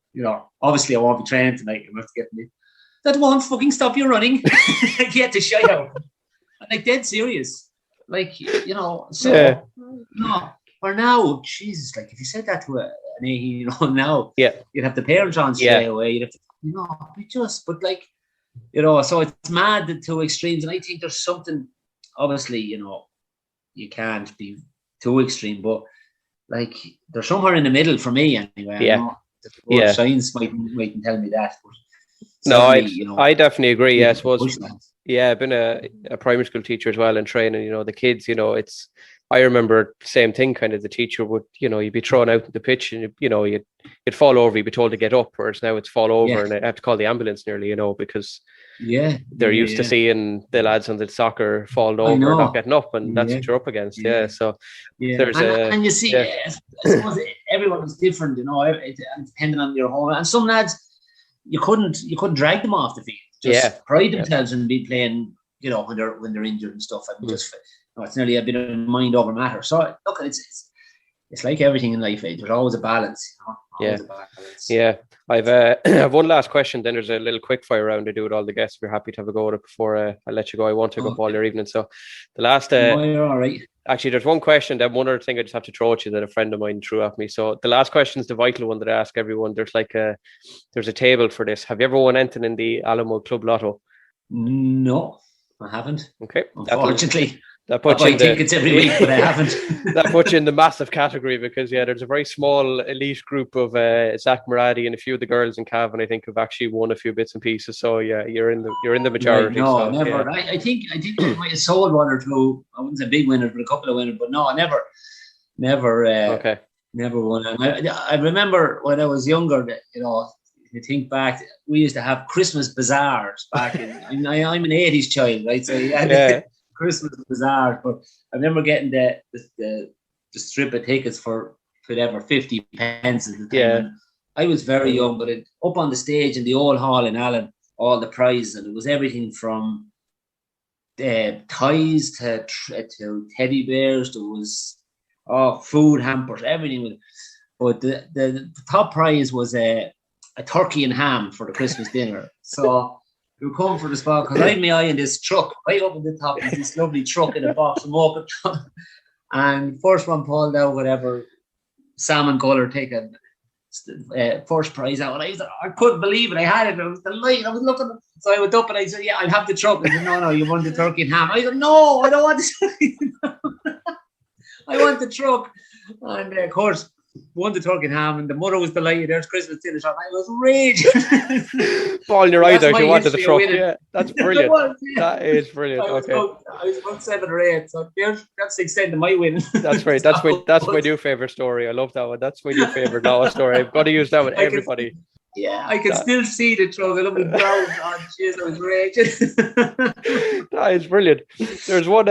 Speaker 3: obviously I won't be training tonight. You have to get me. That won't fucking stop you running. You had to shut out. Like dead serious. Or now, Jesus, like if you said that to an 18-year-old now, you'd have the parents on straight away. You'd have to, so it's mad the two extremes, and I think there's something. Obviously, you can't be too extreme, but like they're somewhere in the middle for me anyway. Science might tell me that. But I definitely agree. I suppose.
Speaker 1: I've been a primary school teacher as well and training. The kids. I remember the same thing. Kind of the teacher would, you'd be thrown out of the pitch and you'd fall over. You'd be told to get up, whereas now it's fall over and I have to call the ambulance nearly. Because they're used to seeing the lads on the soccer falling over and not getting up, and that's what you're up against. So there's
Speaker 3: and you see, I suppose everyone is different, depending on your home. And some lads, you couldn't drag them off the field. Just pride themselves in be playing, when they're injured and stuff, and just it's nearly a bit of mind over matter. So look, it's like everything in life. There's always a balance. Always a balance.
Speaker 1: Yeah. I've I have one last question. Then there's a little quick fire round to do with all the guests. If you're happy to have a go at it before I let you go, I won't take up all your evening. So the last,
Speaker 3: you're all right.
Speaker 1: Actually, there's one question. Then one other thing I just have to throw at you that a friend of mine threw at me. So the last question is the vital one that I ask everyone. There's there's a table for this. Have you ever won anything in the Allenwood Club Lotto?
Speaker 3: No, I haven't.
Speaker 1: Okay,
Speaker 3: unfortunately.
Speaker 1: I think
Speaker 3: it's every week, but I haven't.
Speaker 1: That puts you in the massive category because there's a very small elite group of Zach Muradi and a few of the girls in Cavan, I think, have actually won a few bits and pieces. So you're in the majority.
Speaker 3: No,
Speaker 1: so,
Speaker 3: never. Yeah. I think I might have sold one or two. I wouldn't say big winners, but a couple of winners. But no, never. Never won. And I remember when I was younger that you think back, we used to have Christmas bazaars back in. I'm an 80s child, right? So you had Christmas bazaar, but I remember getting the strip of tickets for whatever 50 pence at the time. Yeah. I was very young, but up on the stage in the old hall in Allen, all the prizes, and it was everything from toys to teddy bears. There was food hampers, everything. But the top prize was a turkey and ham for the Christmas dinner. So. We were coming for the spot because I had my eye in this truck right up at the top of this lovely truck in a box of open truck. And first one pulled out whatever salmon colour ticket, first prize out. And I couldn't believe it. I had it. I was delighted. I was looking. So I went up and I said, I'll have the truck. I said, no, you want the turkey and ham. I said, no, I don't want the turkey and ham. I want the truck. And of course, won the turkey and ham, and the mother was delighted. There's Christmas dinner shop. I was raging.
Speaker 1: Bawling your eyes out. You wanted the truck. Yeah, that's brilliant. That is brilliant. I
Speaker 3: was about 7 or 8, so that's the extent of my win.
Speaker 1: That's right. That's my new favourite story. I love that one. That's my new favourite Noah story. I've got to use that with everybody.
Speaker 3: I can still see the truck. It'll be brown. Oh, jeez, I was raging.
Speaker 1: That is brilliant. There's one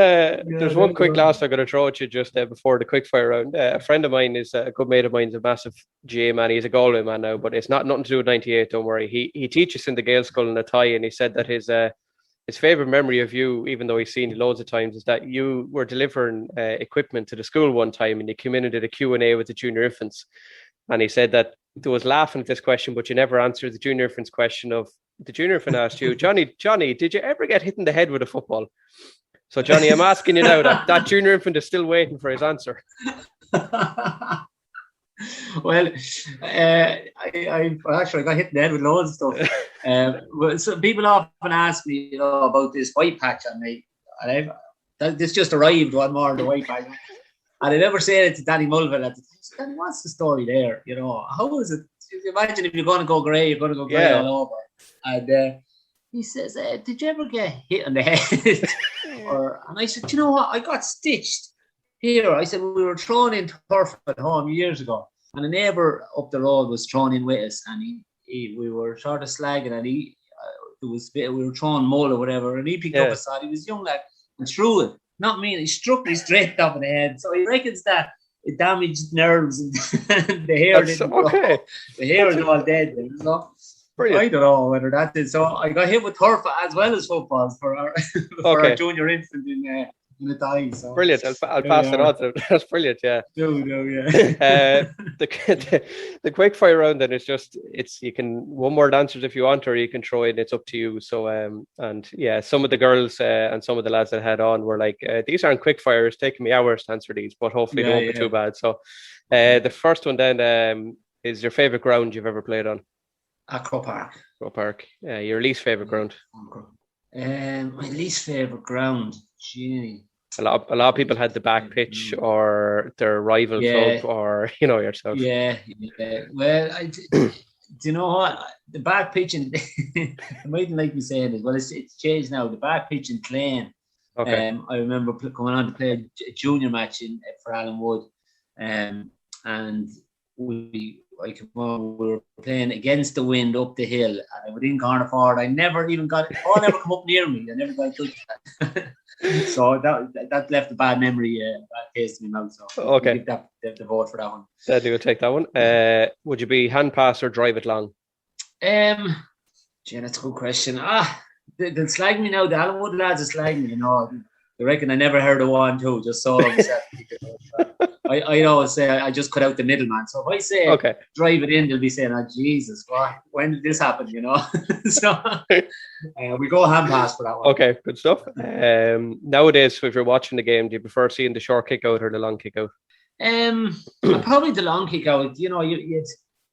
Speaker 1: quick last I'm going to throw at you just before the quick fire round. A friend of mine is a good mate of mine. Is a massive GAA man. He's a Galway man now, but it's nothing to do with 98. Don't worry. He teaches in the Gaelscoil Athy, and he said that his favourite memory of you, even though he's seen you loads of times, is that you were delivering equipment to the school one time, and you came in and did a Q&A with the junior infants. And he said that there was laughing at this question, but you never answered the junior infant's question of the junior infant asked you, Johnny, did you ever get hit in the head with a football? So, Johnny, I'm asking you now that junior infant is still waiting for his answer.
Speaker 3: Well, I actually got hit in the head with loads of stuff. So people often ask me, about this white patch on me. And this just arrived one more, the white patch. And I never said it to Danny Mulville at the time. Danny, what's the story there? How is it? Imagine if you're going to go grey, you're going to go grey all over. And he says, did you ever get hit on the head? And I said, you know what? I got stitched here. I said, we were thrown in turf at home years ago. And a neighbour up the road was thrown in with us. And we were sort of slagging. And we were throwing mull or whatever. And he picked up a sod. He was a young lad and threw it. Not me. He struck me straight up in the head. So he reckons that it damaged nerves and the hair didn't grow. Okay. The hair is all dead. I don't know whether that is. So I got hit with turf as well as footballs for our junior infant in the tie. So.
Speaker 1: Brilliant. I'll pass it on to them. That's brilliant. Yeah. The quick fire round then is just you can one word answers if you want, or you can throw in. It's up to you. So some of the girls and some of the lads that had on were like, these aren't quick fires. Taking me hours to answer these, but hopefully they won't be too bad. So the first one then is your favourite ground you've ever played on.
Speaker 3: At Crow Park.
Speaker 1: Your least favourite ground.
Speaker 3: My least favourite ground. Gee.
Speaker 1: A lot of people had the back pitch or their rival club or yourself. Yeah.
Speaker 3: Well, do you know what? The back pitch and I mightn't like me saying this. Well, it's changed now. The back pitch in Clane. Okay. I remember coming on to play a junior match for Allenwood, and I came on, we were playing against the wind up the hill, and I was in corner forward. I never even got it. Ball never come up near me. I never got touched that. So that left a bad memory, bad taste in my mouth. So
Speaker 1: okay,
Speaker 3: give that the vote for that one.
Speaker 1: Deadly will take that one. Would you be hand pass or drive it long?
Speaker 3: Gee, that's a good question. They'll slag me now. The Allenwood lads will slag me, you know. They reckon I never heard of 1-2, just saw them. I always say I just cut out the middleman. So if I say drive it in, they'll be saying, "Oh Jesus, when did this happen?" You know. So we go hand pass for that one.
Speaker 1: Okay, good stuff. Nowadays, if you're watching the game, do you prefer seeing the short kick out or the long kick out?
Speaker 3: Probably the long kick out. You know, you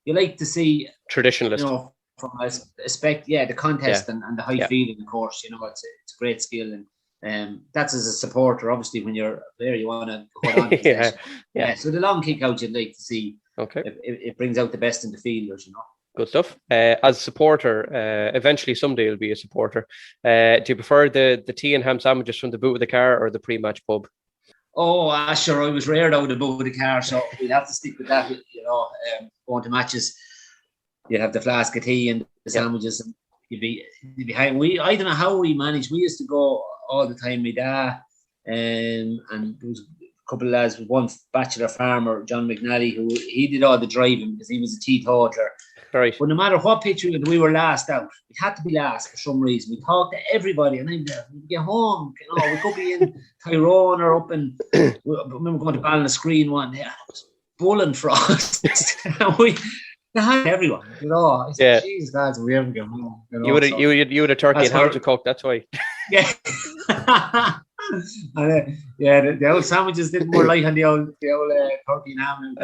Speaker 3: like to see
Speaker 1: traditionalist.
Speaker 3: You know, from the contest and the high feeling, of course. You know, it's a great skill, and that's as a supporter. Obviously, when you're a player, you want to hold on. Yeah. So the long kick out, you'd like to see. Okay. It brings out the best in the fielders. You know.
Speaker 1: Good stuff. As a supporter, eventually someday you'll be a supporter. Do you prefer the tea and ham sandwiches from the boot of the car or the pre-match pub?
Speaker 3: Oh, sure. I was reared out of the boot of the car, so we'd have to stick with that. You know, going to matches, you'd have the flask of tea and the sandwiches, and you'd be behind. I don't know how we managed. We used to go all the time. My dad, and there was a couple of lads. One bachelor farmer, John McNally, who he did all the driving because he was a teetotaler.
Speaker 1: Right.
Speaker 3: But no matter what pitch we were last out. We had to be last for some reason. We talked to everybody, and then we'd get home. You know, we could be in Tyrone or up in. I remember going to Ballinascreen one day. It was bulling frost. We had everyone. You know, I said, "Jeez, lads, we haven't got home." You
Speaker 1: had a turkey and ham to cook. That's why.
Speaker 3: Yeah. And, the old sandwiches didn't more light on the old turkey and ham.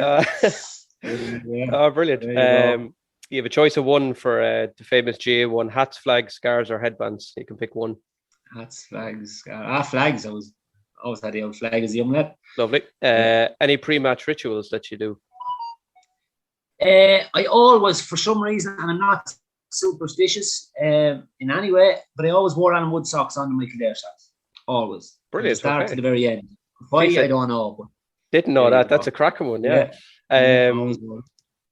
Speaker 1: Oh, brilliant. You have a choice of one for the famous GAA one: hats, flags, scarves, or headbands. You can pick one. Hats, flags,
Speaker 3: flags. I always had the old flag as a young lad.
Speaker 1: Lovely. Any pre-match rituals that you do?
Speaker 3: I always, for some reason, and I'm not superstitious in any way, but I always wore Allenwood socks under my Kildare socks. Always.
Speaker 1: Brilliant.
Speaker 3: From the start to the very end. Why, I don't know. But
Speaker 1: didn't know that. That's a cracking one,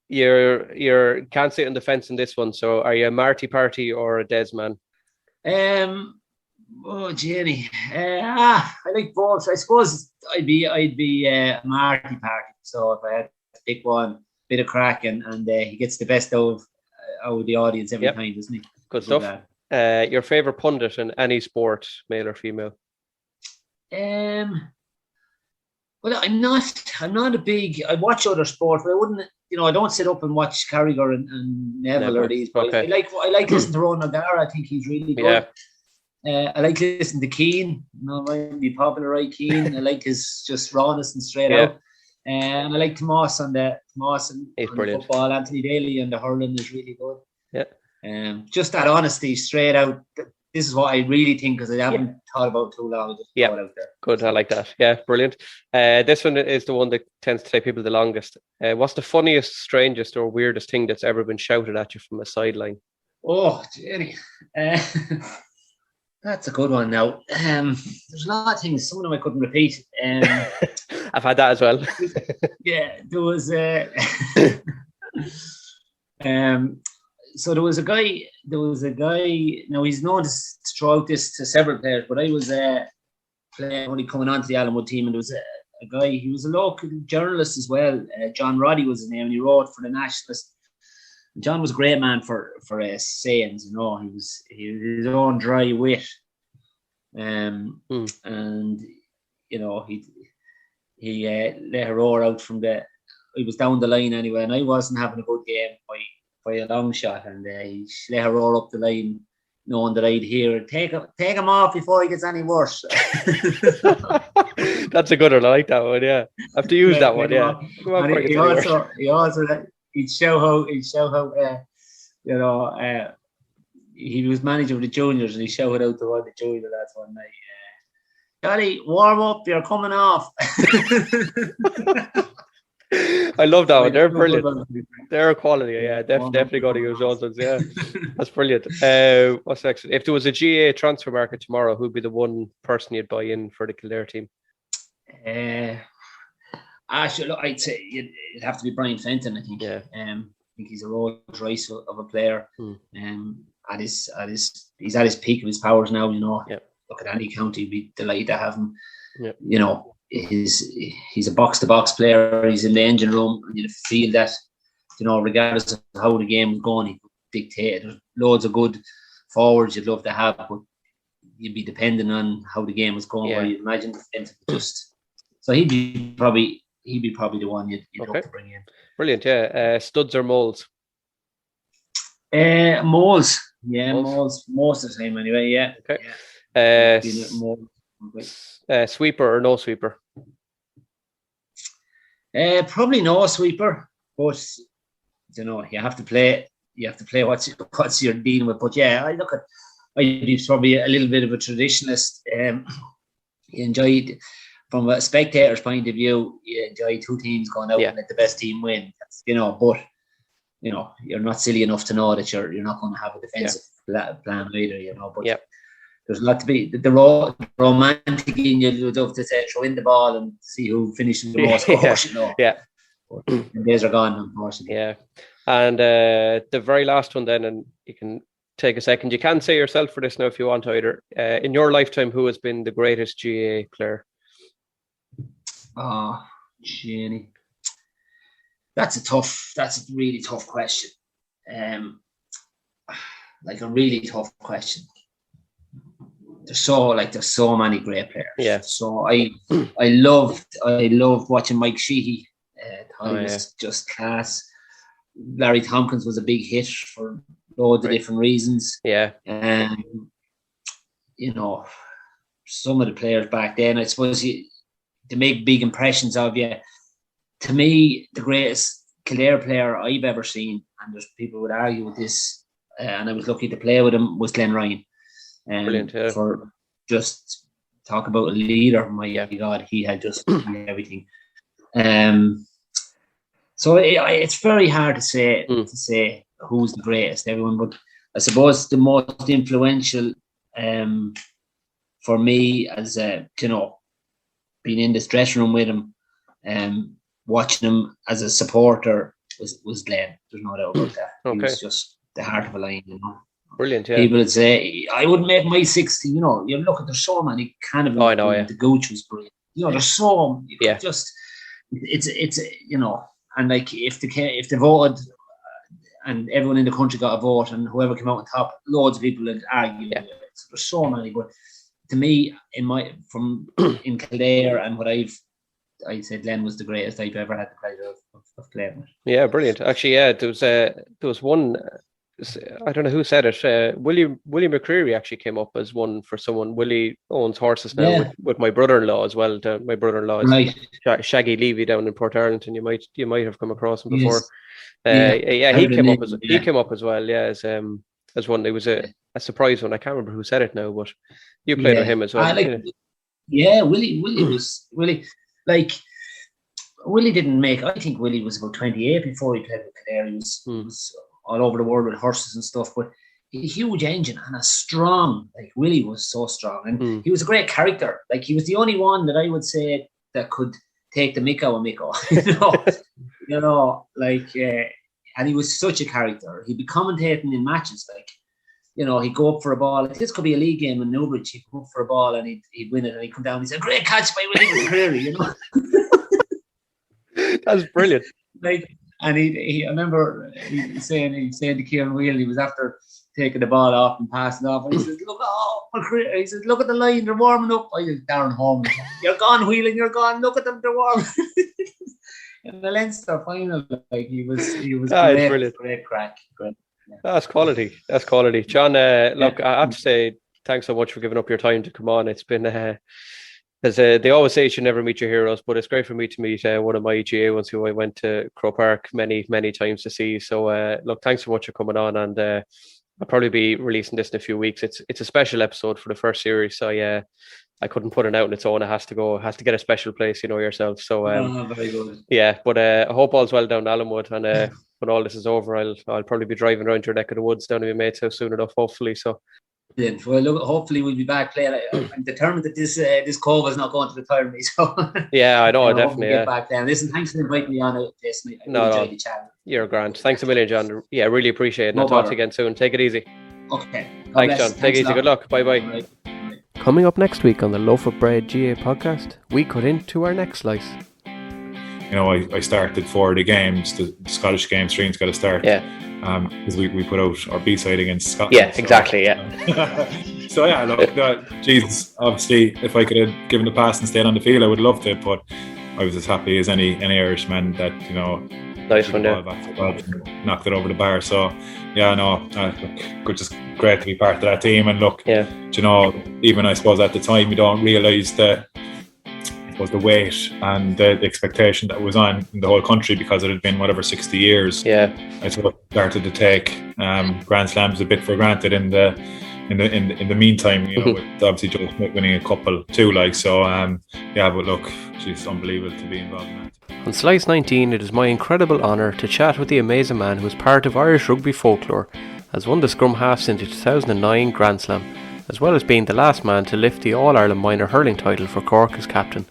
Speaker 1: You can't sit on the fence in this one. So, are you a Marty party or a Des man?
Speaker 3: Jenny. I like both. I suppose I'd be a Marty party. So if I had to pick one, bit of crack, and he gets the best out of the audience every time, doesn't he?
Speaker 1: Good stuff. Your favourite pundit in any sport, male or female?
Speaker 3: Well, I'm not a big. I watch other sports, but I wouldn't. You know, I don't sit up and watch Carragher and Neville or these boys. I like listening to Ronan O'Gara. I think he's really good. I like listening to Keane. You know, might be popular, right? Keane. I like his just rawness and straight out. And I like Tomas on the football. Anthony Daly and the hurling is really good. Yeah. Just that honesty, straight out. This is what I really think, because I haven't thought about it too long. Just throw it out there.
Speaker 1: Good. I like that. Yeah, brilliant. This one is the one that tends to take people the longest. What's the funniest, strangest, or weirdest thing that's ever been shouted at you from a sideline?
Speaker 3: Oh, Jenny. That's a good one now. There's a lot of things. Some of them I couldn't repeat.
Speaker 1: I've had that as well.
Speaker 3: There was so there was a guy, now he's known to throw out this to several players, but I was playing only coming onto the Allenwood team, and there was a guy, he was a local journalist as well. John Roddy was his name, and he wrote for the Nationalist. John was a great man for sayings, you know. He was his own dry wit, and you know he let her roar out from he was down the line anyway, and I wasn't having a good game by a long shot, and he let her roar up the line, knowing that I'd hear it. Take him off before he gets any worse.
Speaker 1: That's a good one. I like that one. Yeah, I have to use that one. Yeah.
Speaker 3: He'd show how you know, he was manager of the juniors, and he shouted out to all the junior lads one night, Johnny, warm up, you're coming off.
Speaker 1: I love that one. They're brilliant. They're a quality. Yeah, definitely got to use those ones. Yeah, that's brilliant. What's next? If there was a GAA transfer market tomorrow, who'd be the one person you'd buy in for the Kildare team?
Speaker 3: Actually, look, I'd say it'd have to be Brian Fenton. I think.
Speaker 1: Yeah.
Speaker 3: I think he's a Rolls Royce of a player. He's at his peak of his powers now. You know.
Speaker 1: Yeah.
Speaker 3: Look at any county, be delighted to have him.
Speaker 1: Yeah.
Speaker 3: You know, he's a box to box player. He's in the engine room, and you feel that. You know, regardless of how the game was going, he could dictate. There's loads of good forwards you'd love to have, but you'd be depending on how the game was going.
Speaker 1: Yeah.
Speaker 3: Where you'd imagine just so he'd be probably the one you'd look to bring in.
Speaker 1: Brilliant, yeah. Studs or moles?
Speaker 3: Moles. Yeah, moles most of the time anyway, yeah.
Speaker 1: Okay.
Speaker 3: Yeah.
Speaker 1: Sweeper or no sweeper?
Speaker 3: Probably no sweeper, but you know, you have to play what's you're dealing with. But yeah, I'd be probably a little bit of a traditionalist. You enjoyed, from a spectator's point of view, you enjoy two teams going out and let the best team win. You know, but you know, you're not silly enough to know that you're not going to have a defensive plan either. You know, but there's a lot to be the romantic in you. Would love to say throw in the ball and see who finishes the most scores. You know, but the days are gone, unfortunately.
Speaker 1: Yeah, and the very last one then, and you can take a second. You can say yourself for this now if you want either. In your lifetime, who has been the greatest GAA player?
Speaker 3: Oh, Jenny. That's a really tough question. Like a really tough question. There's so many great players.
Speaker 1: Yeah.
Speaker 3: So I loved watching Mike Sheehy. He was just class. Larry Tompkins was a big hit for loads of different reasons.
Speaker 1: Yeah.
Speaker 3: You know, some of the players back then, I suppose to make big impressions of you. To me, the greatest Kildare player I've ever seen, and there's people would argue with this, and I was lucky to play with him, was Glenn Ryan.
Speaker 1: Brilliant, yeah.
Speaker 3: For just talk about a leader, my God, he had just everything. So it's very hard to say who's the greatest, everyone, but I suppose the most influential for me as you know, being in this dressing room with him, watching him as a supporter was Glenn. There's no doubt about that. Okay. He was just the heart of a lion, you know.
Speaker 1: Brilliant, yeah.
Speaker 3: People would say, I wouldn't make my 60, you know. You look at, there's so many cannibals.
Speaker 1: Oh, I know, yeah.
Speaker 3: The Gooch was brilliant. You know, there's so, it's you know, and like if they voted and everyone in the country got a vote and whoever came out on top, loads of people would argue. Yeah. So there's so many, but to me, in Kildare and what I'd say Glenn was the greatest I've ever had the pleasure of playing with. Yeah,
Speaker 1: brilliant. Actually, yeah, there was one. I don't know who said it. Willie McCreary actually came up as one for someone. Willie owns horses now with my brother-in-law as well. My brother-in-law is Shaggy Levy down in Port Arlington. You might have come across him before. Yes. He came up as well. Yeah, as one. It was a surprise one. I can't remember who said it now, but you played with him as well.
Speaker 3: Willie. Like Willie didn't make. I think Willie was about 28 before he played with Kildare. He was all over the world with horses and stuff, but a huge engine and a strong. Like Willie was so strong, and he was a great character. Like he was the only one that I would say that could take the Mick O. you know, like, and he was such a character. He'd be commentating in matches, like, you know, he'd go up for a ball. This could be a league game in Newbridge. He'd go up for a ball and he'd win it, and he'd come down and he'd say, "Great catch by Willie McCreary," you know.
Speaker 1: That's brilliant.
Speaker 3: Like, and I remember he saying to Kieran Whelan, he was after taking the ball off and passing off, and he says, "Look at the line, they're warming up." I was down home. "You're gone, Whelan, you're gone. Look at them, they're warming." In the Leinster final, like he was great, brilliant. Great crack. Great. Yeah.
Speaker 1: That's quality. John, look, I have to say thanks so much for giving up your time to come on. It's been as they always say, you should never meet your heroes, but it's great for me to meet one of my GA ones who I went to Croke Park many times to see. So look, thanks so much for coming on, and I'll probably be releasing this in a few weeks. It's a special episode for the first series, so I couldn't put it out on its own. It has to get a special place, you know yourself. So
Speaker 3: very good.
Speaker 1: Yeah, but I hope all's well down Allenwood, and when all this is over, I'll probably be driving around your neck of the woods down to my mate's house soon enough, hopefully. So
Speaker 3: Brilliant. Well, look, hopefully we'll be back playing. I'm determined that this COVID is not going to retire me. So
Speaker 1: yeah, I know, definitely.
Speaker 3: Get back there. Listen, thanks for inviting me on it, Jason. I really enjoyed the chat.
Speaker 1: You're grand. Thanks a million, John. Yeah, really appreciate it. And I'll talk to you again soon. Take it easy.
Speaker 3: Okay.
Speaker 1: Thanks, John. Take it easy. Good luck. Bye-bye.
Speaker 3: Right.
Speaker 1: Coming up next week on the Loaf of Bread GAA podcast, we cut into our next slice.
Speaker 4: You know, I started for the games, the Scottish game stream's got to start.
Speaker 1: Yeah.
Speaker 4: Because we put out our B-side against Scotland.
Speaker 1: Yeah, exactly, yeah.
Speaker 4: So, yeah, look, Jesus, obviously, if I could have given the pass and stayed on the field, I would have loved it, but I was as happy as any Irishman that, you know,
Speaker 1: nice one, yeah.
Speaker 4: Knocked it over the bar. So, yeah, no, just great to be part of that team. And look,
Speaker 1: yeah.
Speaker 4: You know, even I suppose at the time, you don't realise the weight and the expectation that was on in the whole country, because it had been 60 years.
Speaker 1: Yeah,
Speaker 4: I suppose started to take Grand Slams a bit for granted in the meantime. You know, with obviously Joe Smith winning a couple too. Yeah, but look, she's unbelievable to be involved in that.
Speaker 1: On Slice 19, it is my incredible honour to chat with the amazing man who was part of Irish rugby folklore, as won the scrum halves in the 2009 Grand Slam, as well as being the last man to lift the All-Ireland minor hurling title for Cork as captain.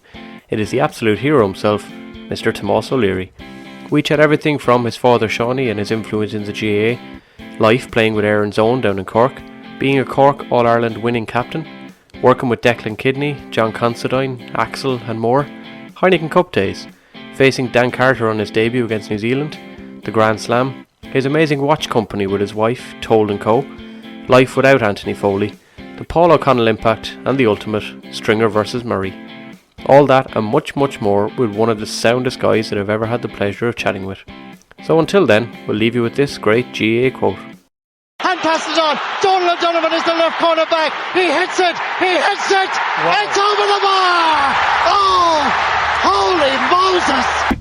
Speaker 1: It is the absolute hero himself, Mr. Tomás O'Leary. We chat everything from his father Shawnee and his influence in the GAA, life playing with Aaron's Own down in Cork, being a Cork All-Ireland winning captain, working with Declan Kidney, John Considine, Axel and more, Heineken Cup days, facing Dan Carter on his debut against New Zealand, the Grand Slam, his amazing watch company with his wife, Toll & Co., life without Anthony Foley, the Paul O'Connell impact and the ultimate, Stringer versus Murray. All that and much, much more with one of the soundest guys that I've ever had the pleasure of chatting with. So until then, we'll leave you with this great GAA quote.
Speaker 5: Hand passes on. Doyle O'Donovan is the left corner back. He hits it. Wow. It's over the bar. Oh, holy Moses.